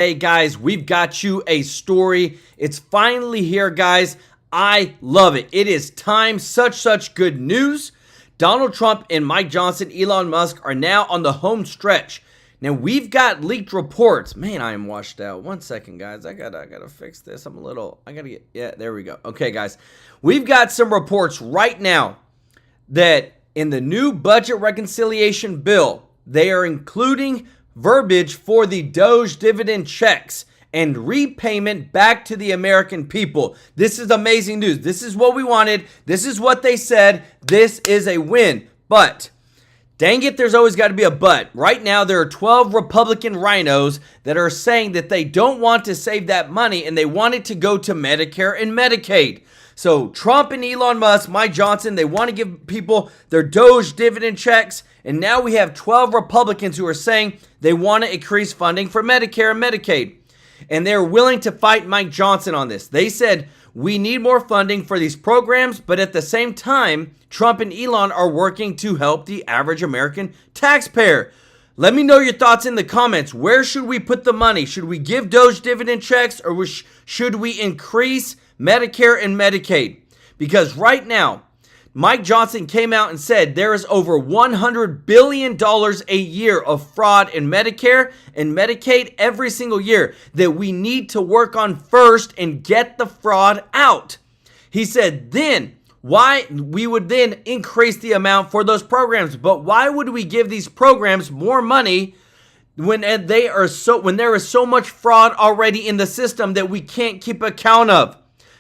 Hey guys, we've got you a story. It's finally here, guys. I love it. It is time. Such good news. Donald Trump and Mike Johnson, Elon Musk are now on the home stretch. Now we've got leaked reports. Man, I am washed out. 1 second, guys. I gotta fix this. Yeah, there we go. Okay, guys. We've got some reports right now that in the new budget reconciliation bill, they are including verbiage for the Doge dividend checks and repayment back to the American people. This is amazing news. This is what we wanted. This is what they said. This is a win. But dang it, there's always got to be a but. Right now, there are 12 Republican rhinos that are saying that they don't want to save that money and they want it to go to Medicare and Medicaid. So Trump and Elon Musk, Mike Johnson, they want to give people their Doge dividend checks. And now we have 12 Republicans who are saying they want to increase funding for Medicare and Medicaid. And they're willing to fight Mike Johnson on this. They said, we need more funding for these programs, but at the same time, Trump and Elon are working to help the average American taxpayer. Let me know your thoughts in the comments. Where should we put the money? Should we give Doge dividend checks or should we increase Medicare and Medicaid? Because right now, Mike Johnson came out and said there is over $100 billion a year of fraud in Medicare and Medicaid every single year that we need to work on first and get the fraud out. He said then why we would then increase the amount for those programs. But why would we give these programs more money when there is so much fraud already in the system that we can't keep account of?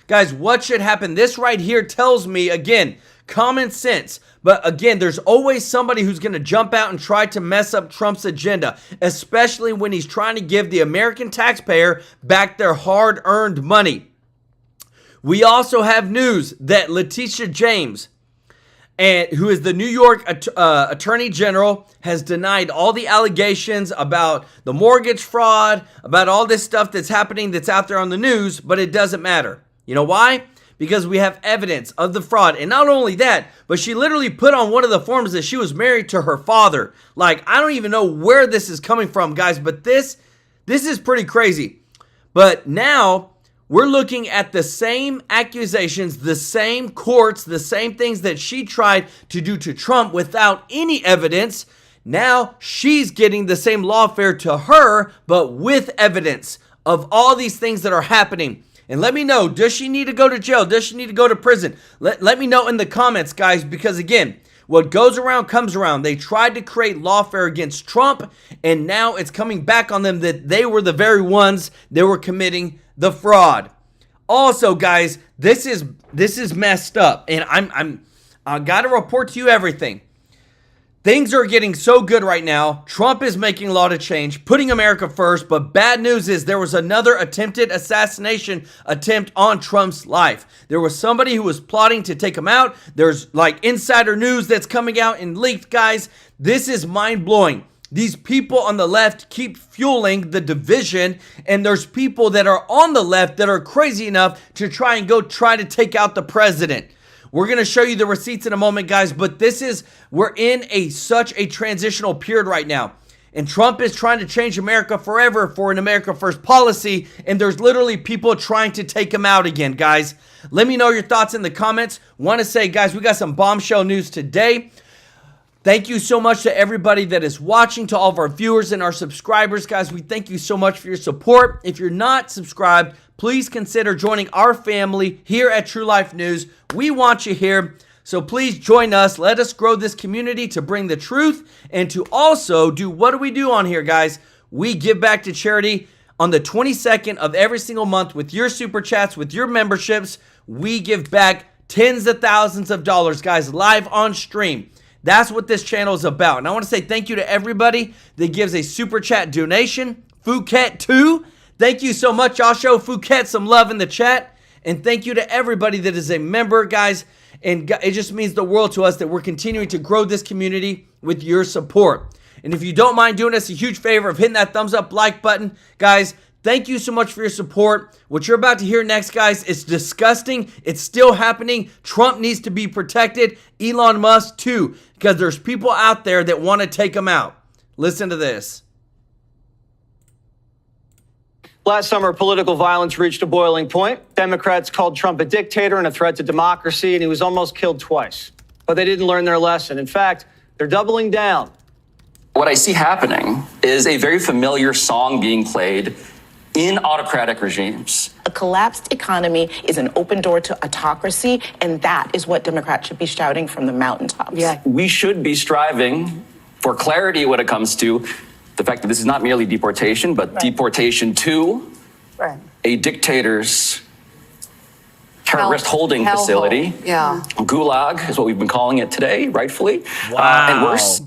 Guys, what should happen? This right here tells me, again, common sense. But again, there's always somebody who's going to jump out and try to mess up Trump's agenda, especially when he's trying to give the American taxpayer back their hard-earned money. We also have news that Letitia James, who is the New York Attorney General, has denied all the allegations about the mortgage fraud, about all this stuff that's happening that's out there on the news, but it doesn't matter. You know why? Because we have evidence of the fraud. And not only that, but she literally put on one of the forms that she was married to her father. Like, I don't even know where this is coming from, guys, but this is pretty crazy. But now we're looking at the same accusations, the same courts, the same things that she tried to do to Trump without any evidence. Now she's getting the same lawfare to her, but with evidence of all these things that are happening. And let me know, does she need to go to jail? Does she need to go to prison? Let me know in the comments, guys, because again, what goes around comes around. They tried to create lawfare against Trump, and now it's coming back on them that they were the very ones that were committing the fraud. Also, guys, this is messed up, and I got to report to you everything. Things are getting so good right now. Trump is making a lot of change, putting America first, but bad news is there was another attempted assassination attempt on Trump's life. There was somebody who was plotting to take him out. There's like insider news that's coming out and leaked, guys. This is mind-blowing. These people on the left keep fueling the division, and there's people that are on the left that are crazy enough to try to take out the president. We're going to show you the receipts in a moment, guys, but we're in such a transitional period right now. And Trump is trying to change America forever for an America First policy, and there's literally people trying to take him out again, guys. Let me know your thoughts in the comments. Want to say, guys, we got some bombshell news today. Thank you so much to everybody that is watching, to all of our viewers and our subscribers, guys. We thank you so much for your support. If you're not subscribed, please consider joining our family here at TrueLife News. We want you here, so please join us. Let us grow this community to bring the truth and to also do, what do we do on here, guys? We give back to charity on the 22nd of every single month with your super chats, with your memberships. We give back tens of thousands of dollars, guys, live on stream. That's what this channel is about. And I want to say thank you to everybody that gives a super chat donation. Phuket too. Thank you so much. I'll show Phuket some love in the chat. And thank you to everybody that is a member, guys. And it just means the world to us that we're continuing to grow this community with your support. And if you don't mind doing us a huge favor of hitting that thumbs up like button, guys, thank you so much for your support. What you're about to hear next, guys, it's disgusting. It's still happening. Trump needs to be protected. Elon Musk, too, because there's people out there that want to take him out. Listen to this. Last summer, political violence reached a boiling point. Democrats called Trump a dictator and a threat to democracy, and he was almost killed twice. But they didn't learn their lesson. In fact, they're doubling down. What I see happening is a very familiar song being played in autocratic regimes. A collapsed economy is an open door to autocracy, and that is what Democrats should be shouting from the mountaintops. Yeah. We should be striving for clarity when it comes to the fact that this is not merely deportation, but deportation to a dictator's terrorist holding facility. Yeah. Gulag is what we've been calling it today, rightfully. Wow. And worse.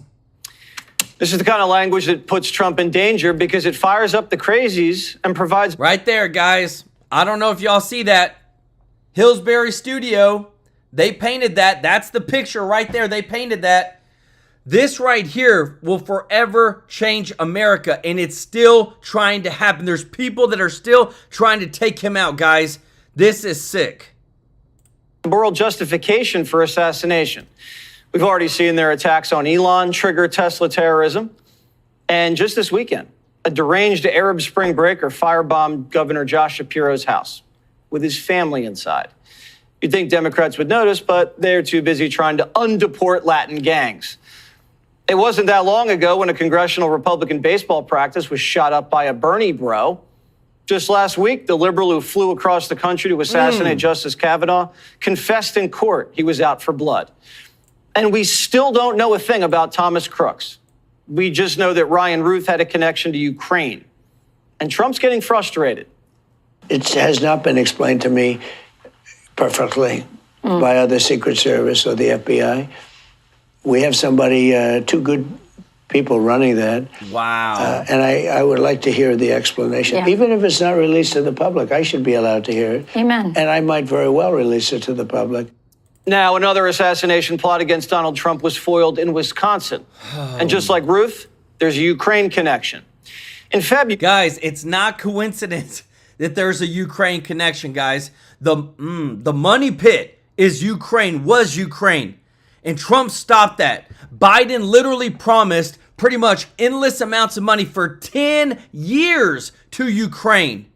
This is the kind of language that puts Trump in danger because it fires up the crazies and provides... Right there, guys. I don't know if y'all see that. Hillsbury Studio, they painted that. That's the picture right there. They painted that. This right here will forever change America, and it's still trying to happen. There's people that are still trying to take him out, guys. This is sick. Moral justification for assassination. We've already seen their attacks on Elon trigger Tesla terrorism. And just this weekend, a deranged Arab Spring breaker firebombed Governor Josh Shapiro's house with his family inside. You'd think Democrats would notice, but they're too busy trying to undeport Latin gangs. It wasn't that long ago when a congressional Republican baseball practice was shot up by a Bernie bro. Just last week, the liberal who flew across the country to assassinate Justice Kavanaugh confessed in court he was out for blood. And we still don't know a thing about Thomas Crooks. We just know that Ryan Ruth had a connection to Ukraine. And Trump's getting frustrated. It has not been explained to me perfectly by either Secret Service or the FBI. We have somebody, two good people running that. Wow. And I would like to hear the explanation. Yeah. Even if it's not released to the public, I should be allowed to hear it. Amen. And I might very well release it to the public. Now, another assassination plot against Donald Trump was foiled in Wisconsin. And just like Ruth, there's a Ukraine connection. In February... Guys, it's not coincidence that there's a Ukraine connection, guys. The money pit is Ukraine, was Ukraine. And Trump stopped that. Biden literally promised pretty much endless amounts of money for 10 years to Ukraine.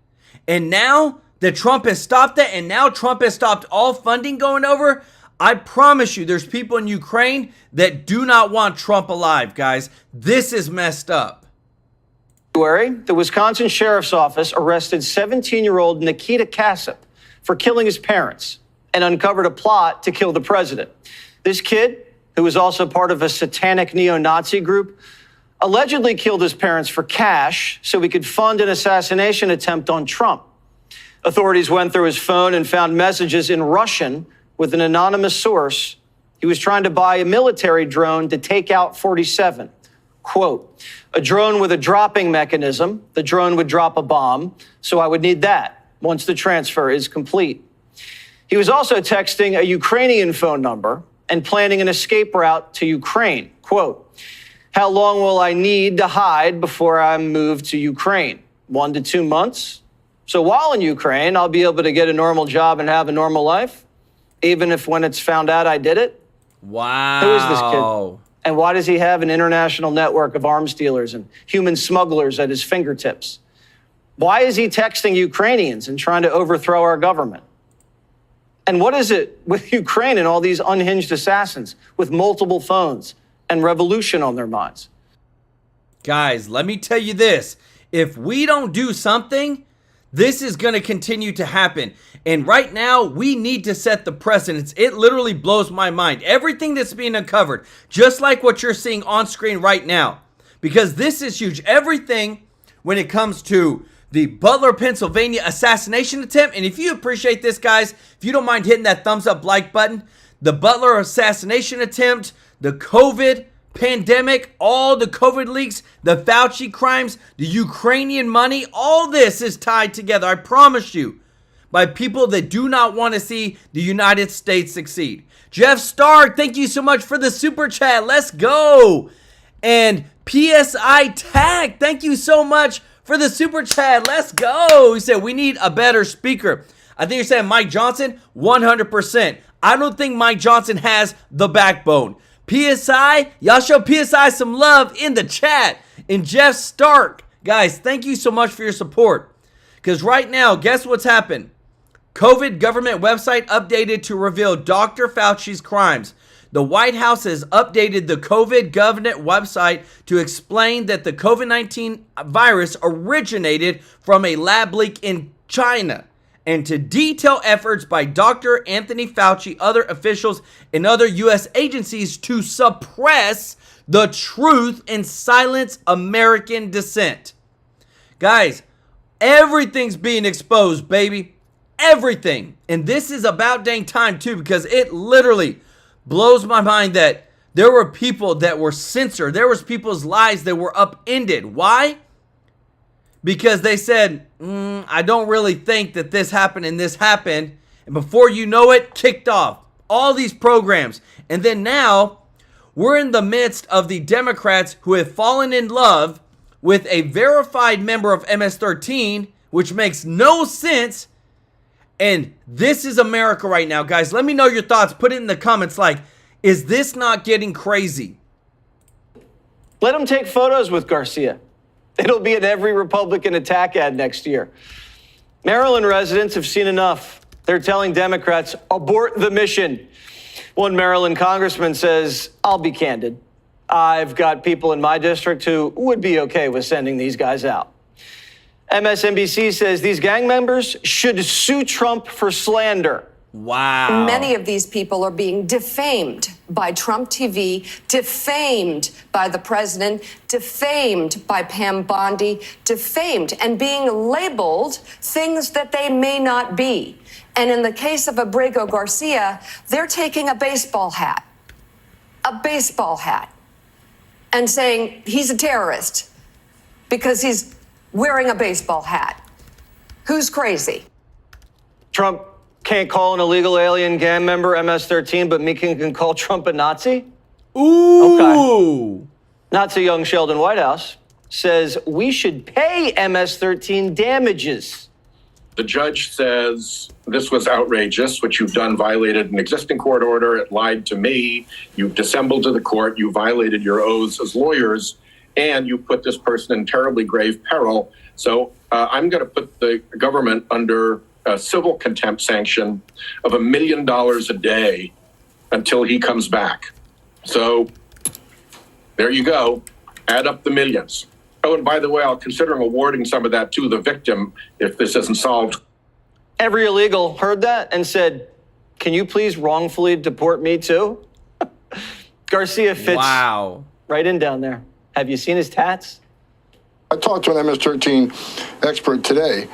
And now that Trump has stopped that, and now Trump has stopped all funding going over, I promise you there's people in Ukraine that do not want Trump alive, guys. This is messed up. The Wisconsin Sheriff's Office arrested 17-year-old Nikita Kassup for killing his parents and uncovered a plot to kill the president. This kid, who was also part of a satanic neo-Nazi group, allegedly killed his parents for cash so he could fund an assassination attempt on Trump. Authorities went through his phone and found messages in Russian with an anonymous source. He was trying to buy a military drone to take out 47. Quote, a drone with a dropping mechanism. The drone would drop a bomb, so I would need that once the transfer is complete. He was also texting a Ukrainian phone number and planning an escape route to Ukraine. Quote, how long will I need to hide before I'm moved to Ukraine? 1 to 2 months? So while in Ukraine, I'll be able to get a normal job and have a normal life, even if when it's found out I did it? Wow. Who is this kid? And why does he have an international network of arms dealers and human smugglers at his fingertips? Why is he texting Ukrainians and trying to overthrow our government? And what is it with Ukraine and all these unhinged assassins with multiple phones and revolution on their minds? Guys, let me tell you this. If we don't do something, this is going to continue to happen. And right now, we need to set the precedence. It literally blows my mind. Everything that's being uncovered, just like what you're seeing on screen right now. Because this is huge. Everything when it comes to the Butler, Pennsylvania assassination attempt. And if you appreciate this, guys, if you don't mind hitting that thumbs up like button, the Butler assassination attempt, the COVID pandemic, all the COVID leaks, the Fauci crimes, the Ukrainian money, all this is tied together, I promise you, by people that do not want to see the United States succeed. Jeff Stark, thank you so much for the super chat. Let's go. And PSI Tag, thank you so much for the super chat. Let's go. He said, we need a better speaker. I think you're saying Mike Johnson, 100%. I don't think Mike Johnson has the backbone. PSI, y'all show PSI some love in the chat. And Jeff Stark, guys, thank you so much for your support. Because right now, guess what's happened? COVID government website updated to reveal Dr. Fauci's crimes. The White House has updated the COVID government website to explain that the COVID-19 virus originated from a lab leak in China, and to detail efforts by Dr. Anthony Fauci, other officials, and other U.S. agencies to suppress the truth and silence American dissent. Guys, everything's being exposed, baby. Everything. And this is about dang time, too, because it literally blows my mind that there were people that were censored. There was people's lives that were upended. Why? Because they said, I don't really think that this happened and this happened. And before you know it, kicked off all these programs. And then now we're in the midst of the Democrats who have fallen in love with a verified member of MS-13, which makes no sense. And this is America right now, guys. Let me know your thoughts. Put it in the comments. Like, is this not getting crazy? Let them take photos with Garcia. It'll be in every Republican attack ad next year. Maryland residents have seen enough. They're telling Democrats, abort the mission. One Maryland congressman says, I'll be candid. I've got people in my district who would be okay with sending these guys out. MSNBC says these gang members should sue Trump for slander. Wow. Many of these people are being defamed by Trump TV, defamed by the president, defamed by Pam Bondi, defamed and being labeled things that they may not be. And in the case of Abrego Garcia, they're taking a baseball hat, and saying he's a terrorist because he's wearing a baseball hat. Who's crazy? Trump can't call an illegal alien gang member MS-13, but Megyn can call Trump a Nazi? Ooh. Okay. Nazi young Sheldon Whitehouse says we should pay MS-13 damages. The judge says this was outrageous. What you've done violated an existing court order. It lied to me. You've dissembled to the court. You violated your oaths as lawyers. And you put this person in terribly grave peril. So I'm going to put the government under a civil contempt sanction of $1 million a day until he comes back. So there you go. Add up the millions. Oh, and by the way, I'll consider awarding some of that to the victim if this isn't solved. Every illegal heard that and said, can you please wrongfully deport me too? Garcia fits right in down there. Have you seen his tats? I talked to an MS-13 expert today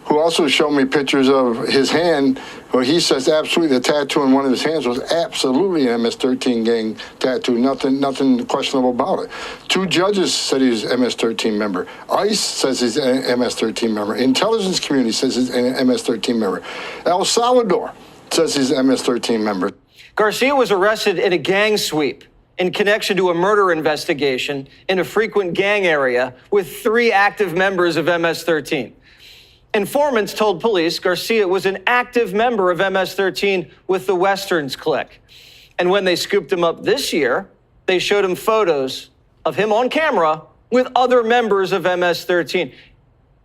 who also showed me pictures of his hand where he says absolutely the tattoo on one of his hands was absolutely an MS-13 gang tattoo. Nothing questionable about it. 2 judges said he's an MS-13 member. ICE says he's an MS-13 member. Intelligence community says he's an MS-13 member. El Salvador says he's an MS-13 member. Garcia was arrested in a gang sweep in connection to a murder investigation in a frequent gang area with 3 active members of MS-13. Informants told police Garcia was an active member of MS-13 with the Westerns clique. And when they scooped him up this year, they showed him photos of him on camera with other members of MS-13.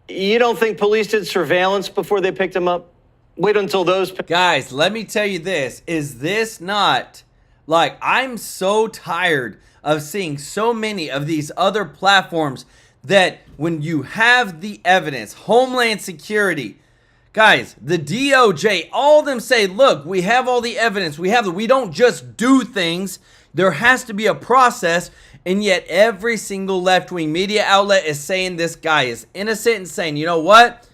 You don't think police did surveillance before they picked him up? Wait until those... Guys, let me tell you this. Is this not... Like, I'm so tired of seeing so many of these other platforms that when you have the evidence, Homeland Security, guys, the DOJ, all of them say, look, we have all the evidence. We don't just do things. There has to be a process. And yet every single left-wing media outlet is saying this guy is innocent and saying, you know what?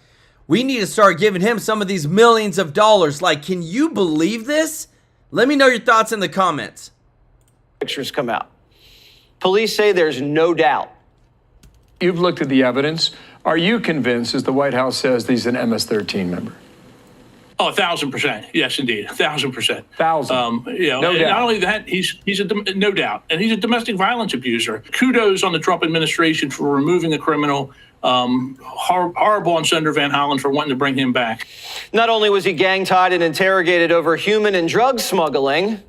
We need to start giving him some of these millions of dollars. Like, can you believe this? Let me know your thoughts in the comments. Pictures come out. Police say there's no doubt. You've looked at the evidence. Are you convinced, as the White House says, that he's an MS-13 member? Oh, 1,000%. Yes, indeed. 1,000%. 1,000. No doubt. Not only that, he's no doubt. And he's a domestic violence abuser. Kudos on the Trump administration for removing a criminal. Horrible on Senator Van Hollen for wanting to bring him back. Not only was he gang-tied and interrogated over human and drug smuggling,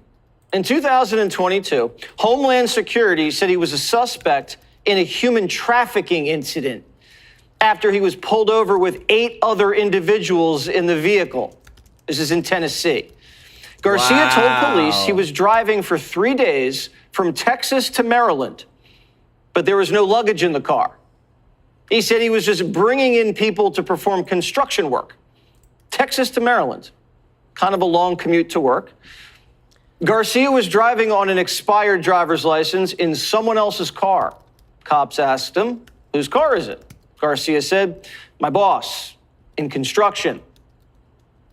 in 2022, Homeland Security said he was a suspect in a human trafficking incident. after he was pulled over with 8 other individuals in the vehicle. This is in Tennessee. Garcia told police he was driving for 3 days from Texas to Maryland, but there was no luggage in the car. He said he was just bringing in people to perform construction work. Texas to Maryland, kind of a long commute to work. Garcia was driving on an expired driver's license in someone else's car. Cops asked him, whose car is it? Garcia said, my boss, in construction.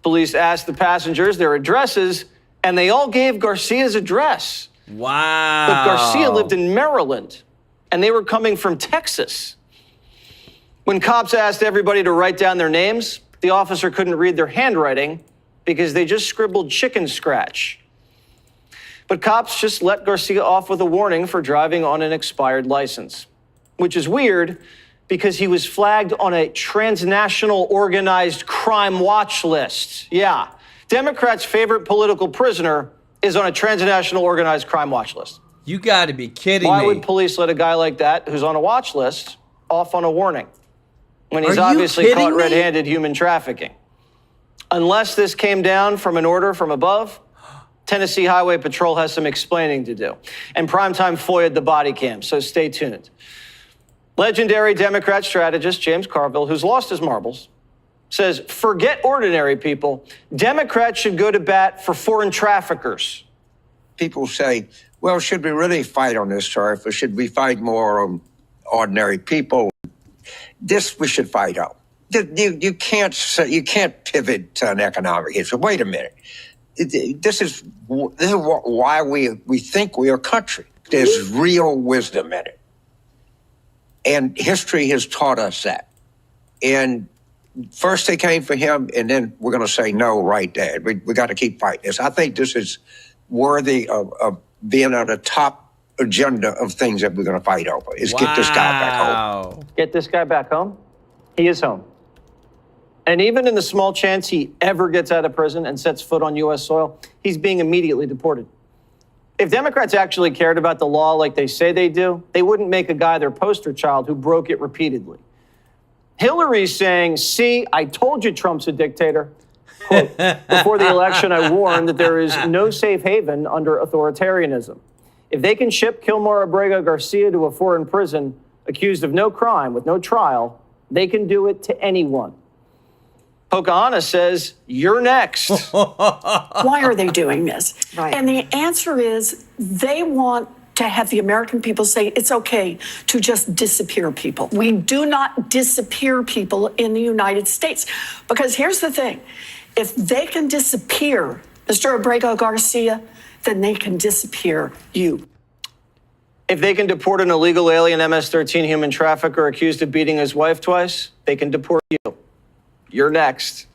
Police asked the passengers their addresses, and they all gave Garcia's address. Wow. But Garcia lived in Maryland, and they were coming from Texas. When cops asked everybody to write down their names, the officer couldn't read their handwriting because they just scribbled chicken scratch. But cops just let Garcia off with a warning for driving on an expired license, which is weird because he was flagged on a transnational organized crime watch list. Yeah, Democrats' favorite political prisoner is on a transnational organized crime watch list. You got to be kidding me. Why would police let a guy like that, who's on a watch list, off on a warning when he's obviously caught red-handed human trafficking? Unless this came down from an order from above, Tennessee Highway Patrol has some explaining to do. And Primetime FOIA'd the body cam, so stay tuned. Legendary Democrat strategist James Carville, who's lost his marbles, says, forget ordinary people. Democrats should go to bat for foreign traffickers. People say, well, should we really fight on this turf, or should we fight more on ordinary people? This we should fight on. You can't pivot to an economic issue. Wait a minute. This is why we think we are a country. There's real wisdom in it. And history has taught us that. And first they came for him, and then we're going to say no right there. We got to keep fighting this. I think this is worthy of being on the top agenda of things that we're going to fight over, is get this guy back home. Get this guy back home? He is home. And even in the small chance he ever gets out of prison and sets foot on U.S. soil, he's being immediately deported. If Democrats actually cared about the law like they say they do, they wouldn't make a guy their poster child who broke it repeatedly. Hillary's saying, see, I told you Trump's a dictator. Quote, before the election, I warned that there is no safe haven under authoritarianism. If they can ship Kilmore Abrego Garcia to a foreign prison accused of no crime with no trial, they can do it to anyone. Pocahontas says, you're next. Why are they doing this? Right. And the answer is they want to have the American people say it's okay to just disappear people. We do not disappear people in the United States. Because here's the thing. If they can disappear Mr. Abrego Garcia, then they can disappear you. If they can deport an illegal alien MS-13 human trafficker accused of beating his wife twice, they can deport you. You're next.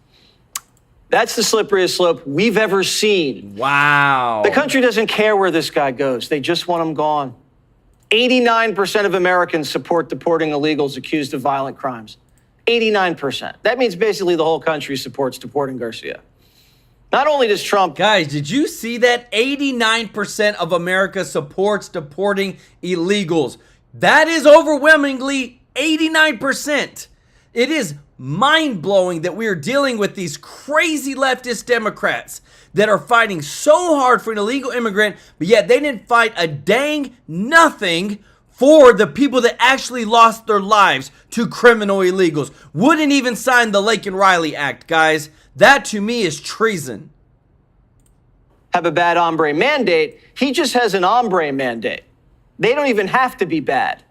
That's the slipperiest slope we've ever seen. Wow. The country doesn't care where this guy goes. They just want him gone. 89% of Americans support deporting illegals accused of violent crimes. 89%. That means basically the whole country supports deporting Garcia. Not only does Trump... Guys, did you see that? 89% of America supports deporting illegals. That is overwhelmingly 89%. It is mind-blowing that we are dealing with these crazy leftist Democrats that are fighting so hard for an illegal immigrant, but yet they didn't fight a dang nothing for the people that actually lost their lives to criminal illegals. Wouldn't even sign the Lake and Riley Act, guys. That to me is treason. Have a bad hombre mandate. He just has an hombre mandate. They don't even have to be bad.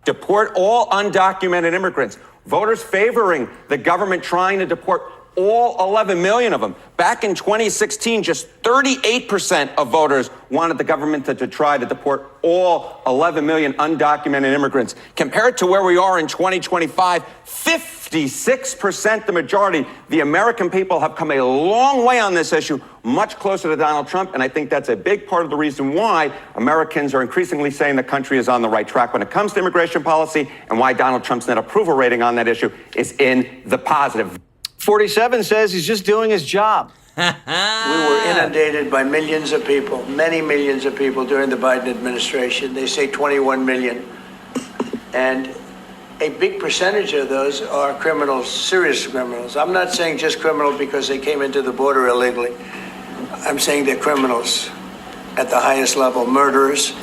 Deport all undocumented immigrants. Voters favoring the government trying to deport all 11 million of them. Back in 2016, just 38% of voters wanted the government to try to deport all 11 million undocumented immigrants. Compared to where we are in 2025, 56%, the majority. The American people have come a long way on this issue, much closer to Donald Trump, and I think that's a big part of the reason why Americans are increasingly saying the country is on the right track when it comes to immigration policy, and why Donald Trump's net approval rating on that issue is in the positive. 47 says he's just doing his job. We were inundated by millions of people, many millions of people during the Biden administration. They say 21 million. And a big percentage of those are criminals, serious criminals. I'm not saying just criminals because they came into the border illegally. I'm saying they're criminals at the highest level, murderers.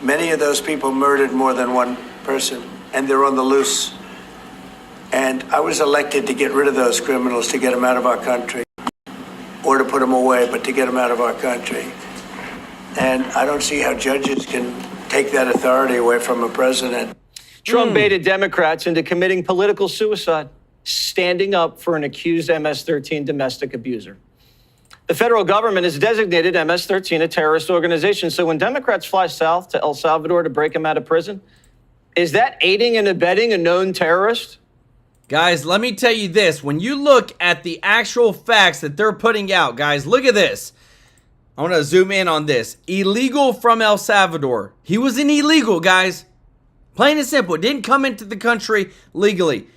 Many of those people murdered more than one person, and they're on the loose. And I was elected to get rid of those criminals, to get them out of our country, or to put them away, but to get them out of our country. And I don't see how judges can take that authority away from a president. Trump baited Democrats into committing political suicide, standing up for an accused MS-13 domestic abuser. The federal government has designated MS-13 a terrorist organization. So when Democrats fly south to El Salvador to break him out of prison, is that aiding and abetting a known terrorist? Guys, let me tell you this. When you look at the actual facts that they're putting out, guys, look at this. I want to zoom in on this. Illegal from El Salvador. He was an illegal, guys. Plain and simple. Didn't come into the country legally.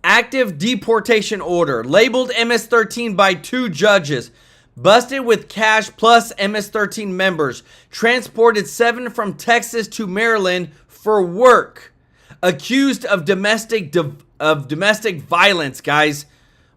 Active deportation order. Labeled MS-13 by 2 judges. Busted with cash plus MS-13 members. Transported 7 from Texas to Maryland for work. Accused of domestic violence, guys.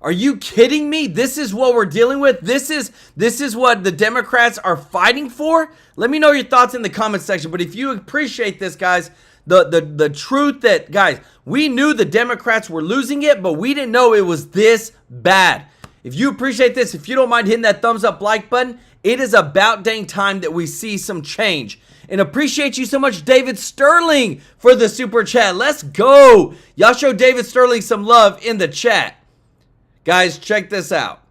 Are you kidding me? This is what we're dealing with? This is what the Democrats are fighting for? Let me know your thoughts in the comment section. But if you appreciate this, guys, the truth that, guys, we knew the Democrats were losing it, but we didn't know it was this bad. If you appreciate this, if you don't mind hitting that thumbs up like button, it is about dang time that we see some change. And appreciate you so much, David Sterling, for the super chat. Let's go. Y'all show David Sterling some love in the chat. Guys, check this out.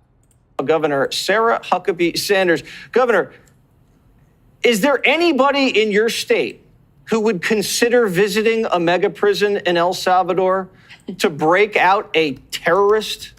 Governor Sarah Huckabee Sanders. Governor, is there anybody in your state who would consider visiting a mega prison in El Salvador to break out a terrorist?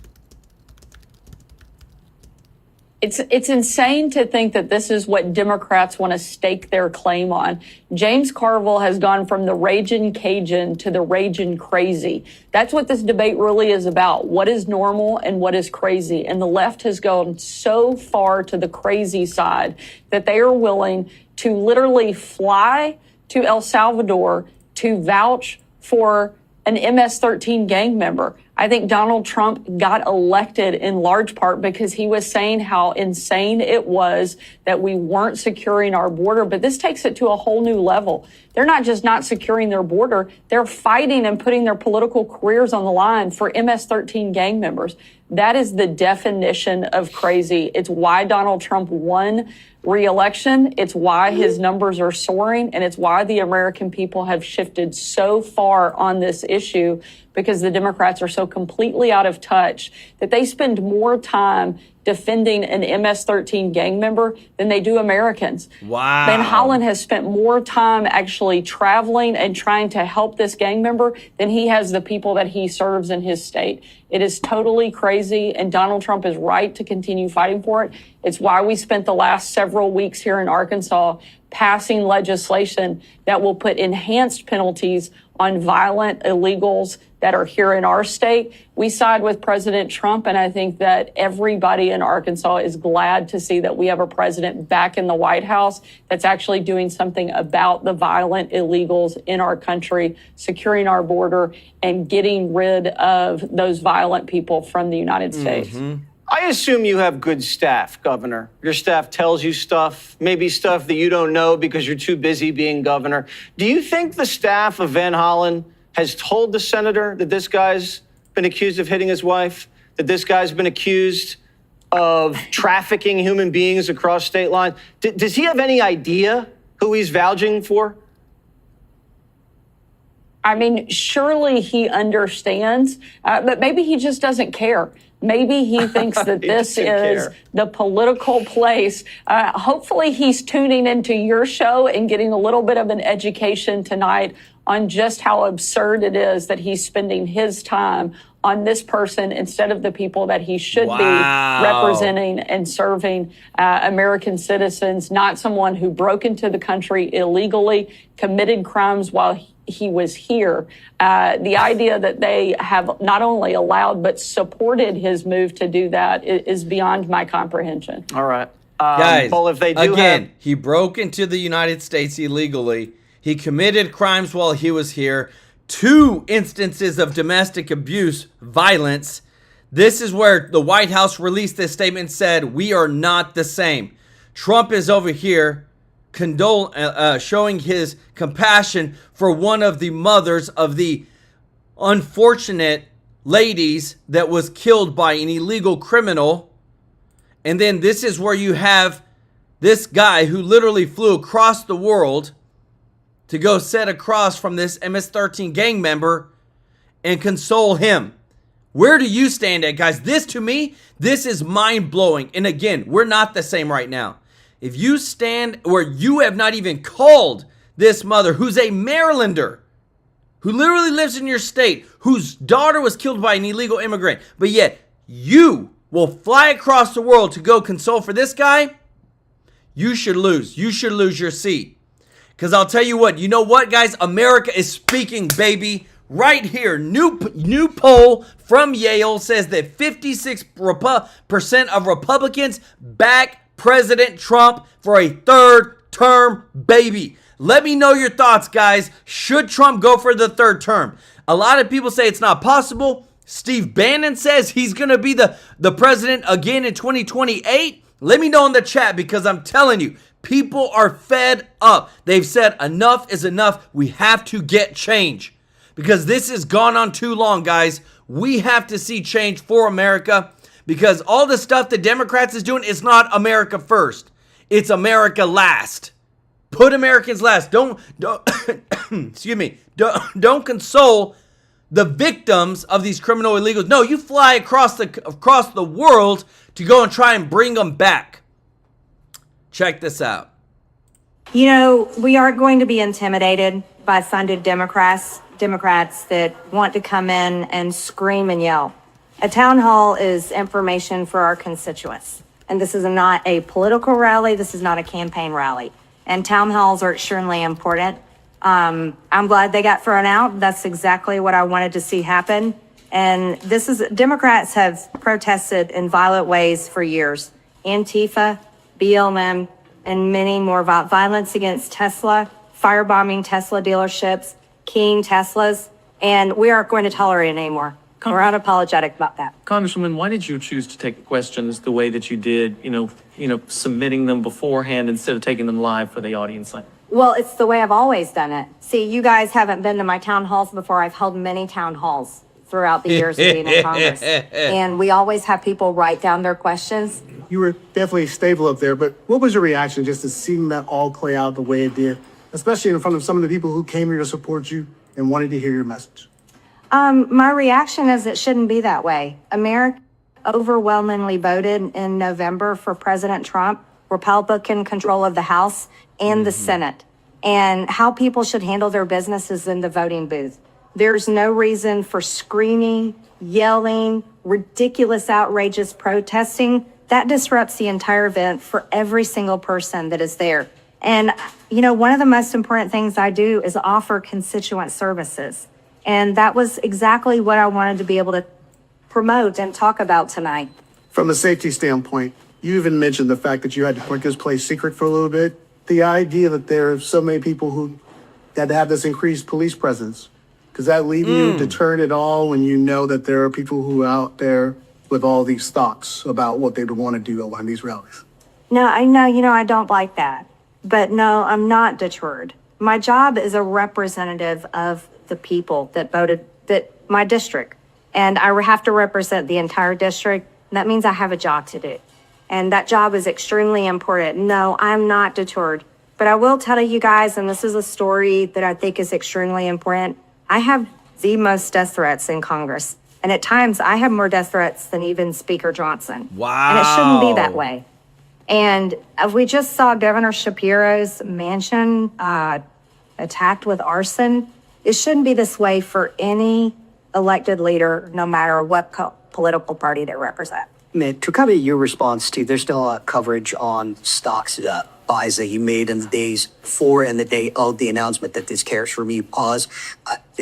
It's insane to think that this is what Democrats want to stake their claim on. James Carville has gone from the ragin' Cajun to the ragin' crazy. That's what this debate really is about. What is normal and what is crazy? And the left has gone so far to the crazy side that they are willing to literally fly to El Salvador to vouch for an MS-13 gang member. I think Donald Trump got elected in large part because he was saying how insane it was that we weren't securing our border. But this takes it to a whole new level. They're not just not securing their border. They're fighting and putting their political careers on the line for MS-13 gang members. That is the definition of crazy. It's why Donald Trump won re-election. It's why his numbers are soaring, and it's why the American people have shifted so far on this issue, because the Democrats are so completely out of touch that they spend more time defending an MS-13 gang member than they do Americans. Wow. Van Hollen has spent more time actually traveling and trying to help this gang member than he has the people that he serves in his state. It is totally crazy, and Donald Trump is right to continue fighting for it. It's why we spent the last several weeks here in Arkansas passing legislation that will put enhanced penalties on violent illegals that are here in our state. We side with President Trump, and I think that everybody in Arkansas is glad to see that we have a president back in the White House that's actually doing something about the violent illegals in our country, securing our border, and getting rid of those violent people from the United States. I assume you have good staff, Governor. Your staff tells you stuff, maybe stuff that you don't know because you're too busy being governor. Do you think the staff of Van Hollen has told the senator that this guy's been accused of hitting his wife, that this guy's been accused of trafficking human beings across state lines? Does he have any idea who he's vouching for? I mean, surely he understands, but maybe he just doesn't care. Maybe he thinks that this is the political place. Hopefully he's tuning into your show and getting a little bit of an education tonight on just how absurd it is that he's spending his time on this person instead of the people that he should be representing and serving, American citizens, not someone who broke into the country illegally, committed crimes while he was here. The idea that they have not only allowed but supported his move to do that is beyond my comprehension. All right. Guys, well, if they do again, he broke into the United States illegally. He committed crimes while he was here. 2 instances of domestic abuse violence. This is where the White House released this statement and said, we are not the same. Trump is over here showing his compassion for one of the mothers of the unfortunate ladies that was killed by an illegal criminal. And then this is where you have this guy who literally flew across the world to go sit across from this MS-13 gang member and console him. Where do you stand at, guys? This, to me, this is mind-blowing. And again, we're not the same right now. If you stand where you have not even called this mother, who's a Marylander, who literally lives in your state, whose daughter was killed by an illegal immigrant, but yet you will fly across the world to go console for this guy, you should lose. You should lose your seat. Because I'll tell you what, you know what, guys? America is speaking, baby. Right here, new poll from Yale says that 56% of Republicans back President Trump for a 3rd term, baby. Let me know your thoughts, guys. Should Trump go for the 3rd term? A lot of people say it's not possible. Steve Bannon says he's going to be the president again in 2028. Let me know in the chat, because I'm telling you, people are fed up. They've said enough is enough. We have to get change, because this has gone on too long, guys. We have to see change for America, because all the stuff the Democrats is doing is not America first. It's America last. Put Americans last. Don't excuse me. Don't console the victims of these criminal illegals. No, you fly across the world to go and try and bring them back. Check this out. You know, we aren't going to be intimidated by funded Democrats that want to come in and scream and yell. A town hall is information for our constituents. And this is not a political rally. This is not a campaign rally. And town halls are extremely important. I'm glad they got thrown out. That's exactly what I wanted to see happen. And Democrats have protested in violent ways for years. Antifa, BLM, and many more violence against Tesla, firebombing Tesla dealerships, keying Teslas, and we aren't going to tolerate it anymore. We're unapologetic about that. Congresswoman, why did you choose to take questions the way that you did, submitting them beforehand instead of taking them live for the audience? Well, it's the way I've always done it. See, you guys haven't been to my town halls before. I've held many town halls throughout the years of being in Congress. And we always have people write down their questions. You were definitely stable up there, but what was your reaction just to seeing that all play out the way it did, especially in front of some of the people who came here to support you and wanted to hear your message? My reaction is it shouldn't be that way. America overwhelmingly voted in November for President Trump, Republican control of the House and the Senate, and how people should handle their businesses in the voting booth. There's no reason for screaming, yelling, ridiculous, outrageous protesting. That disrupts the entire event for every single person that is there. And, one of the most important things I do is offer constituent services. And that was exactly what I wanted to be able to promote and talk about tonight. From a safety standpoint, you even mentioned the fact that you had to keep this place secret for a little bit. The idea that there are so many people who had to have this increased police presence, does that leave you deterred at all when you know that there are people who are out there with all these thoughts about what they'd want to do on these rallies? No, I know, I don't like that. But no, I'm not deterred. My job is a representative of the people that voted, my district. And I have to represent the entire district. That means I have a job to do. And that job is extremely important. No, I'm not deterred. But I will tell you guys, and this is a story that I think is extremely important, I have the most death threats in Congress. And at times, I have more death threats than even Speaker Johnson. Wow. And it shouldn't be that way. And we just saw Governor Shapiro's mansion attacked with arson. It shouldn't be this way for any elected leader, no matter what political party they represent. Man, to cover your response to, there's still a lot of coverage on stocks buys that you made in the days before and the day of the announcement that this tariffs review pause.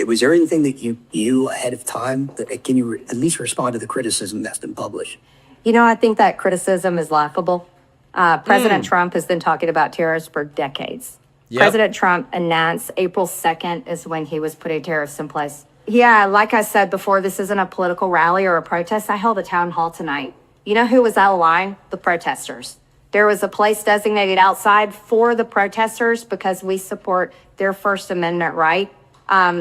Was there anything that you knew ahead of time? Can you at least respond to the criticism that's been published? I think that criticism is laughable. President Trump has been talking about tariffs for decades. Yep. President Trump announced April 2nd is when he was putting tariffs in place. Yeah, like I said before, this isn't a political rally or a protest. I held a town hall tonight. You know who was out of line? The protesters. There was a place designated outside for the protesters because we support their First Amendment right.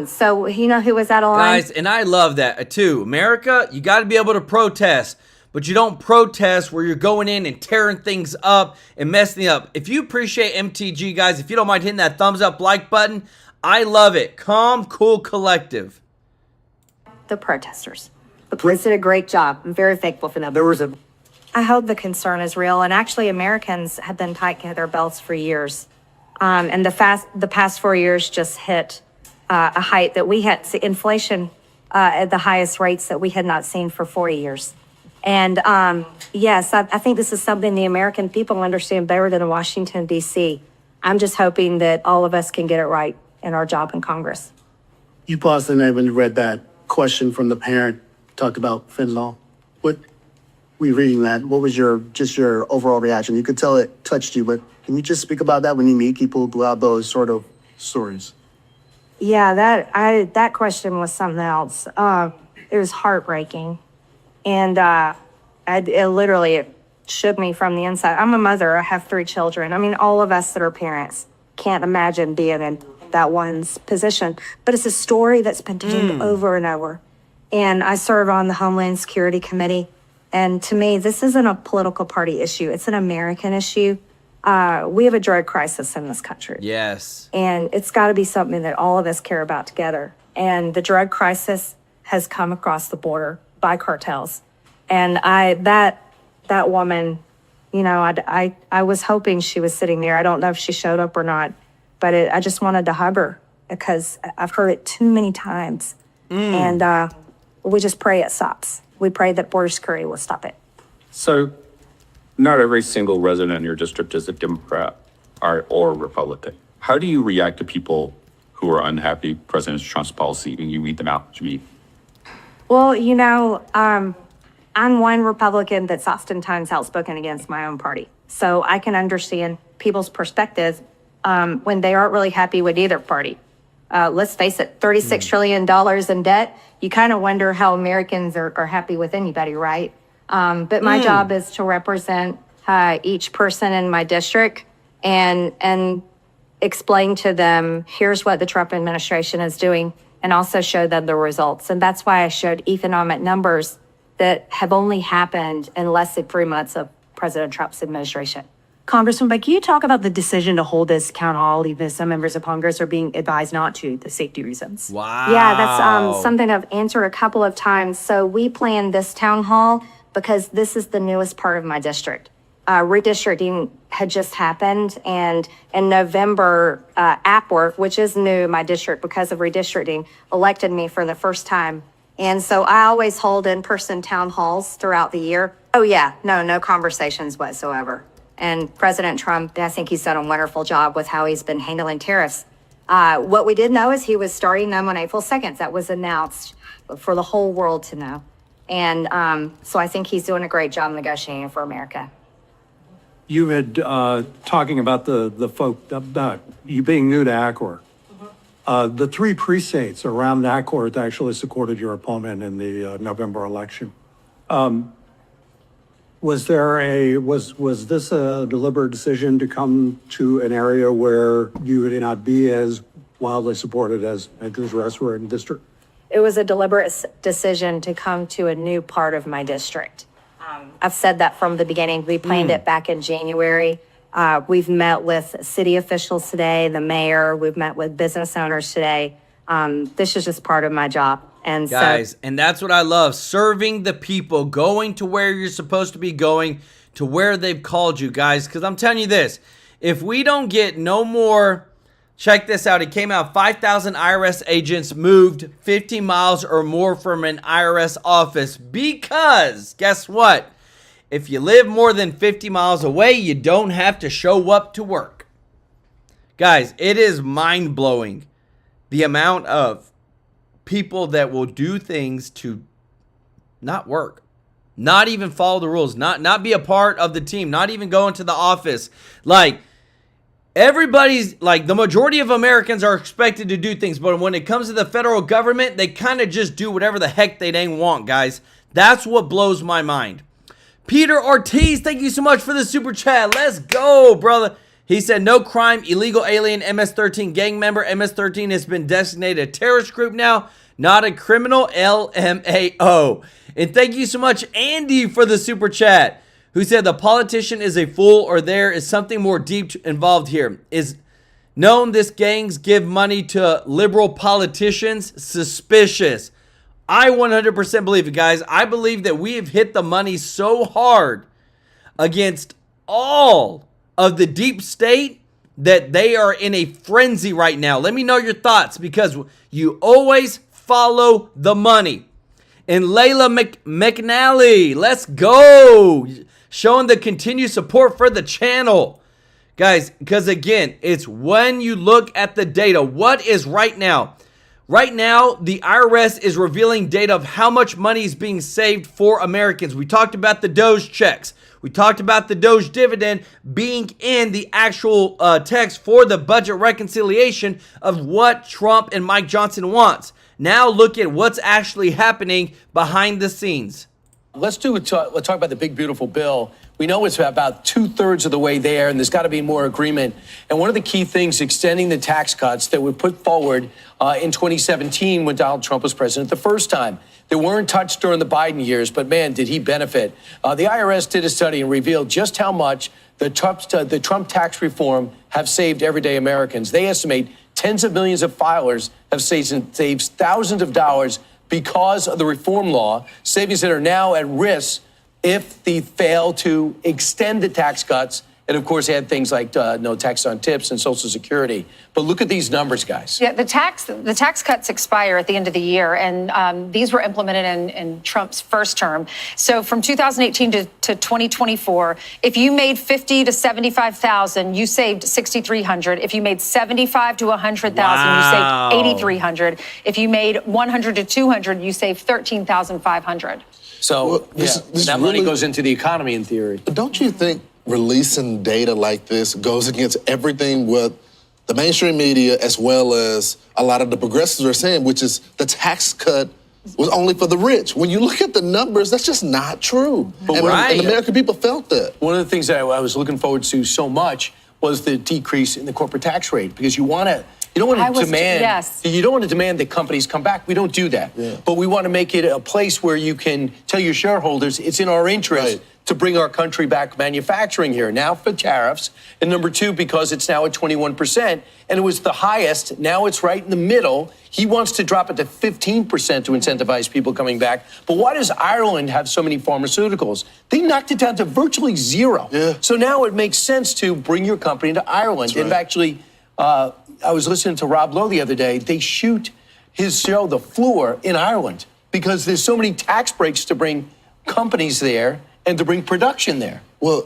So you know who was out of line? Guys, and I love that too. America, you got to be able to protest, but you don't protest where you're going in and tearing things up and messing up. If you appreciate MTG, guys, if you don't mind hitting that thumbs up like button, I love it. Calm, cool, collective. The protesters. The police did a great job. I'm very thankful for them. I hope the concern is real, and actually Americans have been tightening their belts for years. And the past 4 years just hit a height that we had, inflation at the highest rates that we had not seen for 40 years. And yes, I think this is something the American people understand better than Washington, D.C. I'm just hoping that all of us can get it right in our job in Congress. You paused and when you read that question from the parent, talked about fentanyl. What were you reading that? What was your overall reaction? You could tell it touched you, but can you just speak about that when you meet people who have those sort of stories? Yeah, that question was something else. It was heartbreaking, and it literally shook me from the inside. I'm a mother. I have 3 children. I mean, all of us that are parents can't imagine being in that one's position. But it's a story that's been told over and over. And I serve on the Homeland Security Committee. And to me, this isn't a political party issue. It's an American issue. We have a drug crisis in this country. Yes. And it's got to be something that all of us care about together. And the drug crisis has come across the border by cartels. And that woman, you know, I was hoping she was sitting there. I don't know if she showed up or not, but I just wanted to hug her because I've heard it too many times. And we just pray it stops. We pray that border security will stop it. So not every single resident in your district is a Democrat or Republican. How do you react to people who are unhappy with President Trump's policy when you meet them out to meet? Well, you know, I'm one Republican that's oftentimes outspoken against my own party. So I can understand people's perspectives when they aren't really happy with either party. Let's face it, $36 trillion in debt. You kind of wonder how Americans are happy with anybody, right? But my job is to represent each person in my district and explain to them, here's what the Trump administration is doing, and also show them the results. And that's why I showed economic numbers that have only happened in less than 3 months of President Trump's administration. Congressman Beck, can you talk about the decision to hold this town hall, even if some members of Congress are being advised not to, the safety reasons? Wow. Yeah, that's something I've answered a couple of times. So we planned this town hall because this is the newest part of my district. Redistricting had just happened, and in November, AppWork, which is new in my district because of redistricting, elected me for the first time. And so I always hold in-person town halls throughout the year. Oh yeah, no conversations whatsoever. And President Trump, I think he's done a wonderful job with how he's been handling tariffs. What we did know is he was starting them on April 2nd. That was announced for the whole world to know. And so I think he's doing a great job negotiating for America. You had talking about the folk, about you being new to Accord. The 3 precincts around Accord actually supported your opponent in the November election. Was this a deliberate decision to come to an area where you would not be as wildly supported as the rest were in the district? It was a deliberate decision to come to a new part of my district. I've said that from the beginning. We planned it back in January. We've met with city officials today, the mayor. We've met with business owners today. This is just part of my job. And guys, and that's what I love, serving the people, going to where you're supposed to be going, to where they've called you, guys. Because I'm telling you this, if we don't get no more, check this out, it came out 5,000 IRS agents moved 50 miles or more from an IRS office because, guess what? If you live more than 50 miles away, you don't have to show up to work. Guys, it is mind-blowing the amount of people that will do things to not work, not even follow the rules, not be a part of the team, not even go into the office. Like, everybody's like, the majority of Americans are expected to do things, but when it comes to the federal government, they kind of just do whatever the heck they dang want, guys. That's what blows my mind. Peter Ortiz, thank you so much for the super chat. Let's go, brother. He said, no crime, illegal alien, MS-13 gang member. MS-13 has been designated a terrorist group now, not a criminal, LMAO. And thank you so much, Andy, for the super chat, who said the politician is a fool or there is something more deep involved here. Is known this gangs give money to liberal politicians? Suspicious. I 100% believe it, guys. I believe that we have hit the money so hard against all of the deep state that they are in a frenzy right now. Let me know your thoughts, because you always follow the money. And Layla McNally, let's go. Showing the continued support for the channel. Guys, because again, it's when you look at the data. What is right now? Right now, the IRS is revealing data of how much money is being saved for Americans. We talked about the Doge checks. We talked about the Doge dividend being in the actual text for the budget reconciliation of what Trump and Mike Johnson wants. Now look at what's actually happening behind the scenes. Let's talk about the big, beautiful bill. We know it's about 2/3 of the way there, and there's got to be more agreement. And one of the key things, extending the tax cuts that were put forward in 2017 when Donald Trump was president the first time. They weren't touched during the Biden years, but man, did he benefit. The IRS did a study and revealed just how much the Trump tax reform have saved everyday Americans. They estimate tens of millions of filers have saved thousands of dollars because of the reform law, savings that are now at risk if they fail to extend the tax cuts. And of course, they had things like no tax on tips and Social Security. But look at these numbers, guys. Yeah, the tax cuts expire at the end of the year, and these were implemented in Trump's first term. So from 2018 to 2024, if you made 50 to 75,000, you saved 6,300. If you made 75 to 100,000, you saved 8,300. If you made 100 to 200, you saved 13,500. So that money goes into the economy in theory. Don't you think releasing data like this goes against everything what the mainstream media as well as a lot of the progressives are saying, which is the tax cut was only for the rich? When you look at the numbers, that's just not true. But and American people felt that. One of the things that I was looking forward to so much was the decrease in the corporate tax rate, because you don't want to demand that companies come back. We don't do that. Yeah. But we want to make it a place where you can tell your shareholders it's in our interest to bring our country back manufacturing here. Now for tariffs, and number two, because it's now at 21%, and it was the highest, now it's right in the middle. He wants to drop it to 15% to incentivize people coming back. But why does Ireland have so many pharmaceuticals? They knocked it down to virtually zero. Yeah. So now it makes sense to bring your company to Ireland. That's right. And actually, I was listening to Rob Lowe the other day. They shoot his show, The Floor, in Ireland because there's so many tax breaks to bring companies there and to bring production there. Well,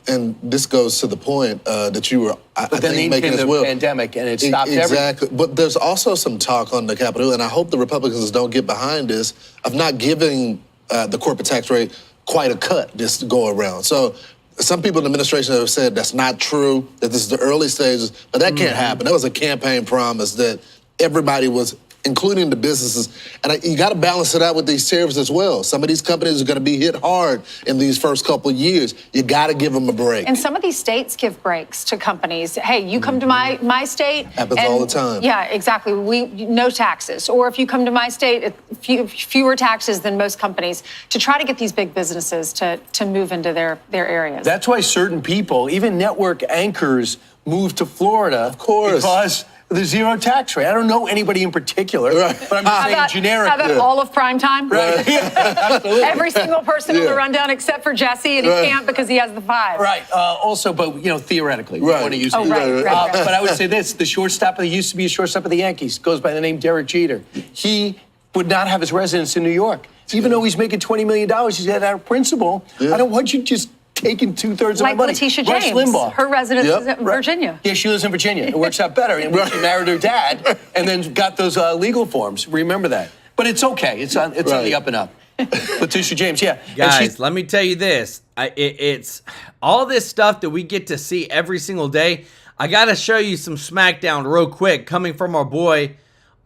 and this goes to the point that you were, I think, making as well. The pandemic, and it stopped everything. Exactly. But there's also some talk on the Capitol, and I hope the Republicans don't get behind this, of not giving the corporate tax rate quite a cut this go around. So some people in the administration have said that's not true, that this is the early stages, but that can't happen. That was a campaign promise that everybody was, including the businesses. And you got to balance it out with these tariffs as well. Some of these companies are going to be hit hard in these first couple of years. You got to give them a break. And some of these states give breaks to companies. Hey, you come to my state. Happens all the time. Yeah, exactly. No taxes. Or if you come to my state, fewer taxes than most companies, to try to get these big businesses to move into their areas. That's why certain people, even network anchors, move to Florida. Of course. Because the zero tax rate. I don't know anybody in particular, but I'm just saying generic. How about all of prime time? Right. Absolutely. Every single person on the rundown except for Jesse, and he can't because he has the 5. Right. Also, but theoretically, we want to use it. Right. But I would say this: the shortstop used to be a shortstop of the Yankees, goes by the name Derek Jeter. He would not have his residence in New York, even though he's making $20 million. He said, out of principle, I don't want you just taking 2/3 of my money. Like Letitia Rush James, Limbaugh. her residence is in Virginia. Yeah, she lives in Virginia. It works out better. And she married her dad and then got those legal forms. Remember that. But it's okay. It's on the up and up. Letitia James, yeah. Guys, let me tell you this. It's all this stuff that we get to see every single day. I got to show you some SmackDown real quick coming from our boy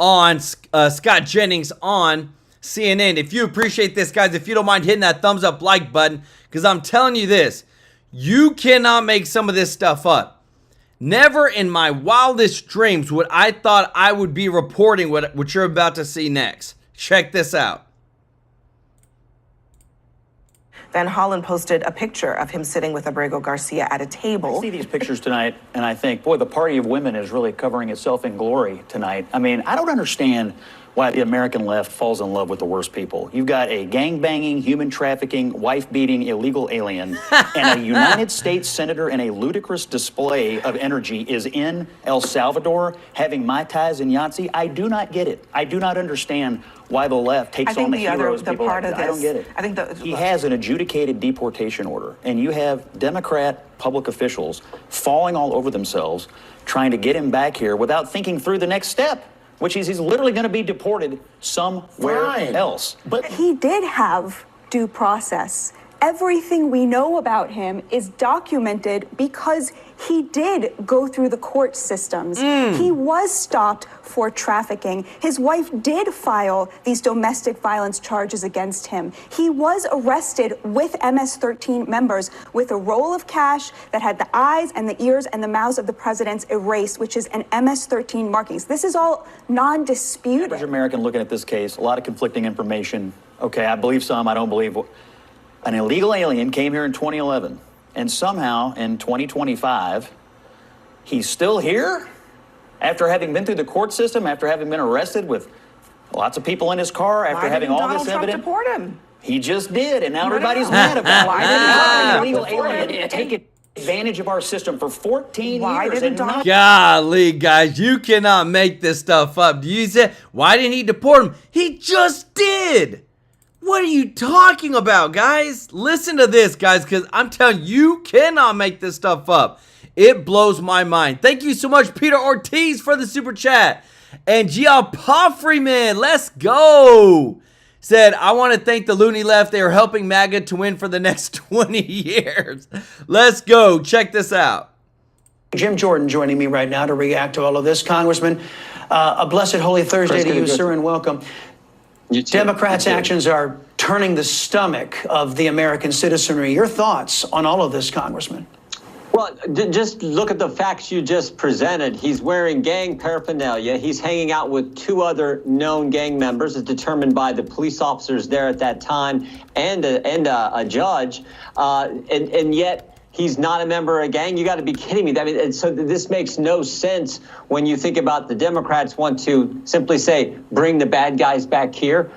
on Scott Jennings on CNN. If you appreciate this, guys, if you don't mind hitting that thumbs up like button, because I'm telling you this, you cannot make some of this stuff up. Never in my wildest dreams would I thought I would be reporting what you're about to see next. Check this out. Van Hollen posted a picture of him sitting with Abrego Garcia at a table. I see these pictures tonight, and I think, boy, the party of women is really covering itself in glory tonight. I mean, I don't understand why the American left falls in love with the worst people. You've got a gang-banging, human-trafficking, wife-beating illegal alien, and a United States senator in a ludicrous display of energy is in El Salvador having Mai Tais and Yahtzee. I do not get it. I do not understand why the left takes on the heroes. The part of this, I don't get it. I think he has an adjudicated deportation order, and you have Democrat public officials falling all over themselves trying to get him back here without thinking through the next step, which is he's literally going to be deported somewhere else. But he did have due process. Everything we know about him is documented because he did go through the court systems. He was stopped for trafficking. His wife did file these domestic violence charges against him. He was arrested with MS-13 members with a roll of cash that had the eyes and the ears and the mouths of the presidents erased, which is an MS-13 markings. This is all non-disputed. Average American looking at this case, a lot of conflicting information. Okay, I believe some, I don't believe. An illegal alien came here in 2011, and somehow in 2025, he's still here after having been through the court system, after having been arrested with lots of people in his car, after having all this evidence. Deport him? He just did, and now everybody's mad about it. Why did an illegal alien take advantage of our system for 14 years? And not Golly, guys, you cannot make this stuff up. Do you say, why didn't he deport him? He just did. What are you talking about, guys? Listen to this, guys, because I'm telling you, you cannot make this stuff up. It blows my mind. Thank you so much, Peter Ortiz, for the super chat. And Gia Poffreeman, let's go. Said, I want to thank the loony left. They are helping MAGA to win for the next 20 years. Let's go. Check this out. Jim Jordan joining me right now to react to all of this. Congressman, a blessed Holy Thursday to you, sir, and welcome. Democrats' actions are turning the stomach of the American citizenry. Your thoughts on all of this, Congressman? Well, just look at the facts you just presented. He's wearing gang paraphernalia. He's hanging out with two other known gang members, as determined by the police officers there at that time and a judge. And yet he's not a member of a gang. You got to be kidding me. I mean, and so this makes no sense when you think about the Democrats want to simply say, bring the bad guys back here.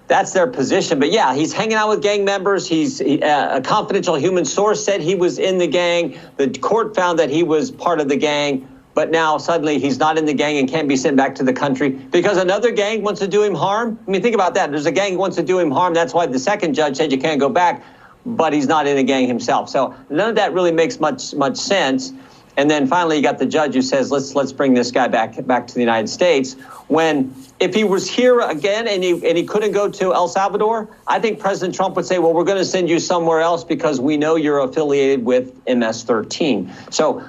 That's their position. But yeah, he's hanging out with gang members. A confidential human source said he was in the gang. The court found that he was part of the gang. But now suddenly he's not in the gang and can't be sent back to the country because another gang wants to do him harm. I mean, think about that. There's a gang who wants to do him harm. That's why the second judge said you can't go back. But he's not in a gang himself. So none of that really makes much sense. And then finally, you got the judge who says, let's bring this guy back to the United States. When if he was here again and he couldn't go to El Salvador, I think President Trump would say, well, we're going to send you somewhere else because we know you're affiliated with MS-13. So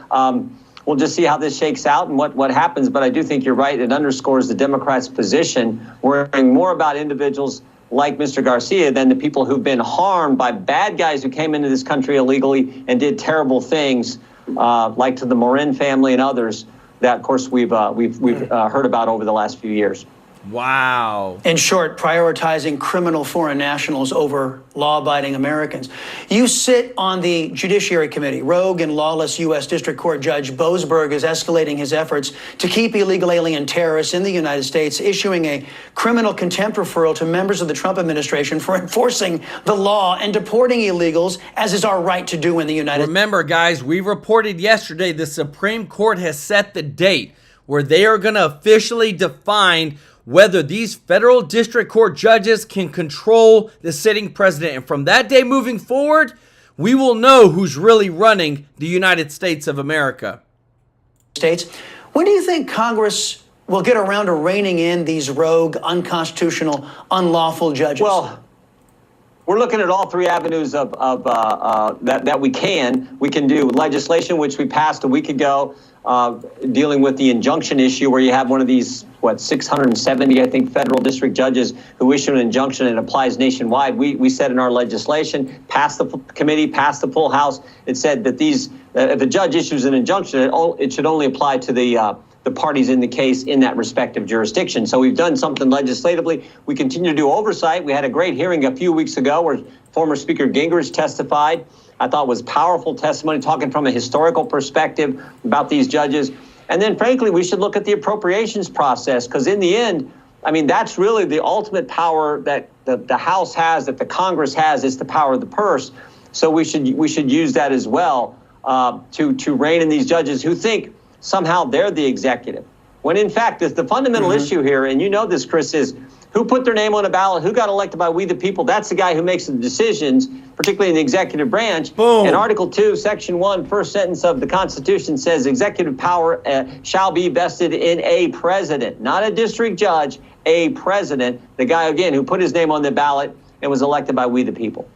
we'll just see how this shakes out and what happens. But I do think you're right. It underscores the Democrats' position, worrying more about individuals like Mr. Garcia than the people who've been harmed by bad guys who came into this country illegally and did terrible things, like to the Morin family and others that, of course, we've heard about over the last few years. Wow. In short, prioritizing criminal foreign nationals over law-abiding Americans. You sit on the Judiciary Committee. Rogue and lawless U.S. District Court Judge Boasberg is escalating his efforts to keep illegal alien terrorists in the United States, issuing a criminal contempt referral to members of the Trump administration for enforcing the law and deporting illegals, as is our right to do in the United States. Remember, guys, we reported yesterday the Supreme Court has set the date where they are going to officially define whether these federal district court judges can control the sitting president. And from that day moving forward, we will know who's really running the United States of America. When do you think Congress will get around to reining in these rogue, unconstitutional, unlawful judges? Well, we're looking at all three avenues that we can. We can do legislation, which we passed a week ago, dealing with the injunction issue, where you have one of these, 670, I think, federal district judges who issue an injunction and it applies nationwide. We said in our legislation, passed the committee, passed the full House. It said that if a judge issues an injunction, it should only apply to the parties in the case in that respective jurisdiction. So we've done something legislatively. We continue to do oversight. We had a great hearing a few weeks ago where former Speaker Gingrich testified. I thought was powerful testimony, talking from a historical perspective about these judges. And then, frankly, we should look at the appropriations process, because in the end, I mean, that's really the ultimate power that the House has, that the Congress has, is the power of the purse. So we should use that as well to rein in these judges who think somehow they're the executive. When in fact, the fundamental issue here, and you know this, Chris, is who put their name on a ballot, who got elected by we the people. That's the guy who makes the decisions, particularly in the executive branch. Boom. And Article 2, Section 1, first sentence of the Constitution says executive power shall be vested in a president, not a district judge, a president, the guy, again, who put his name on the ballot and was elected by we the people.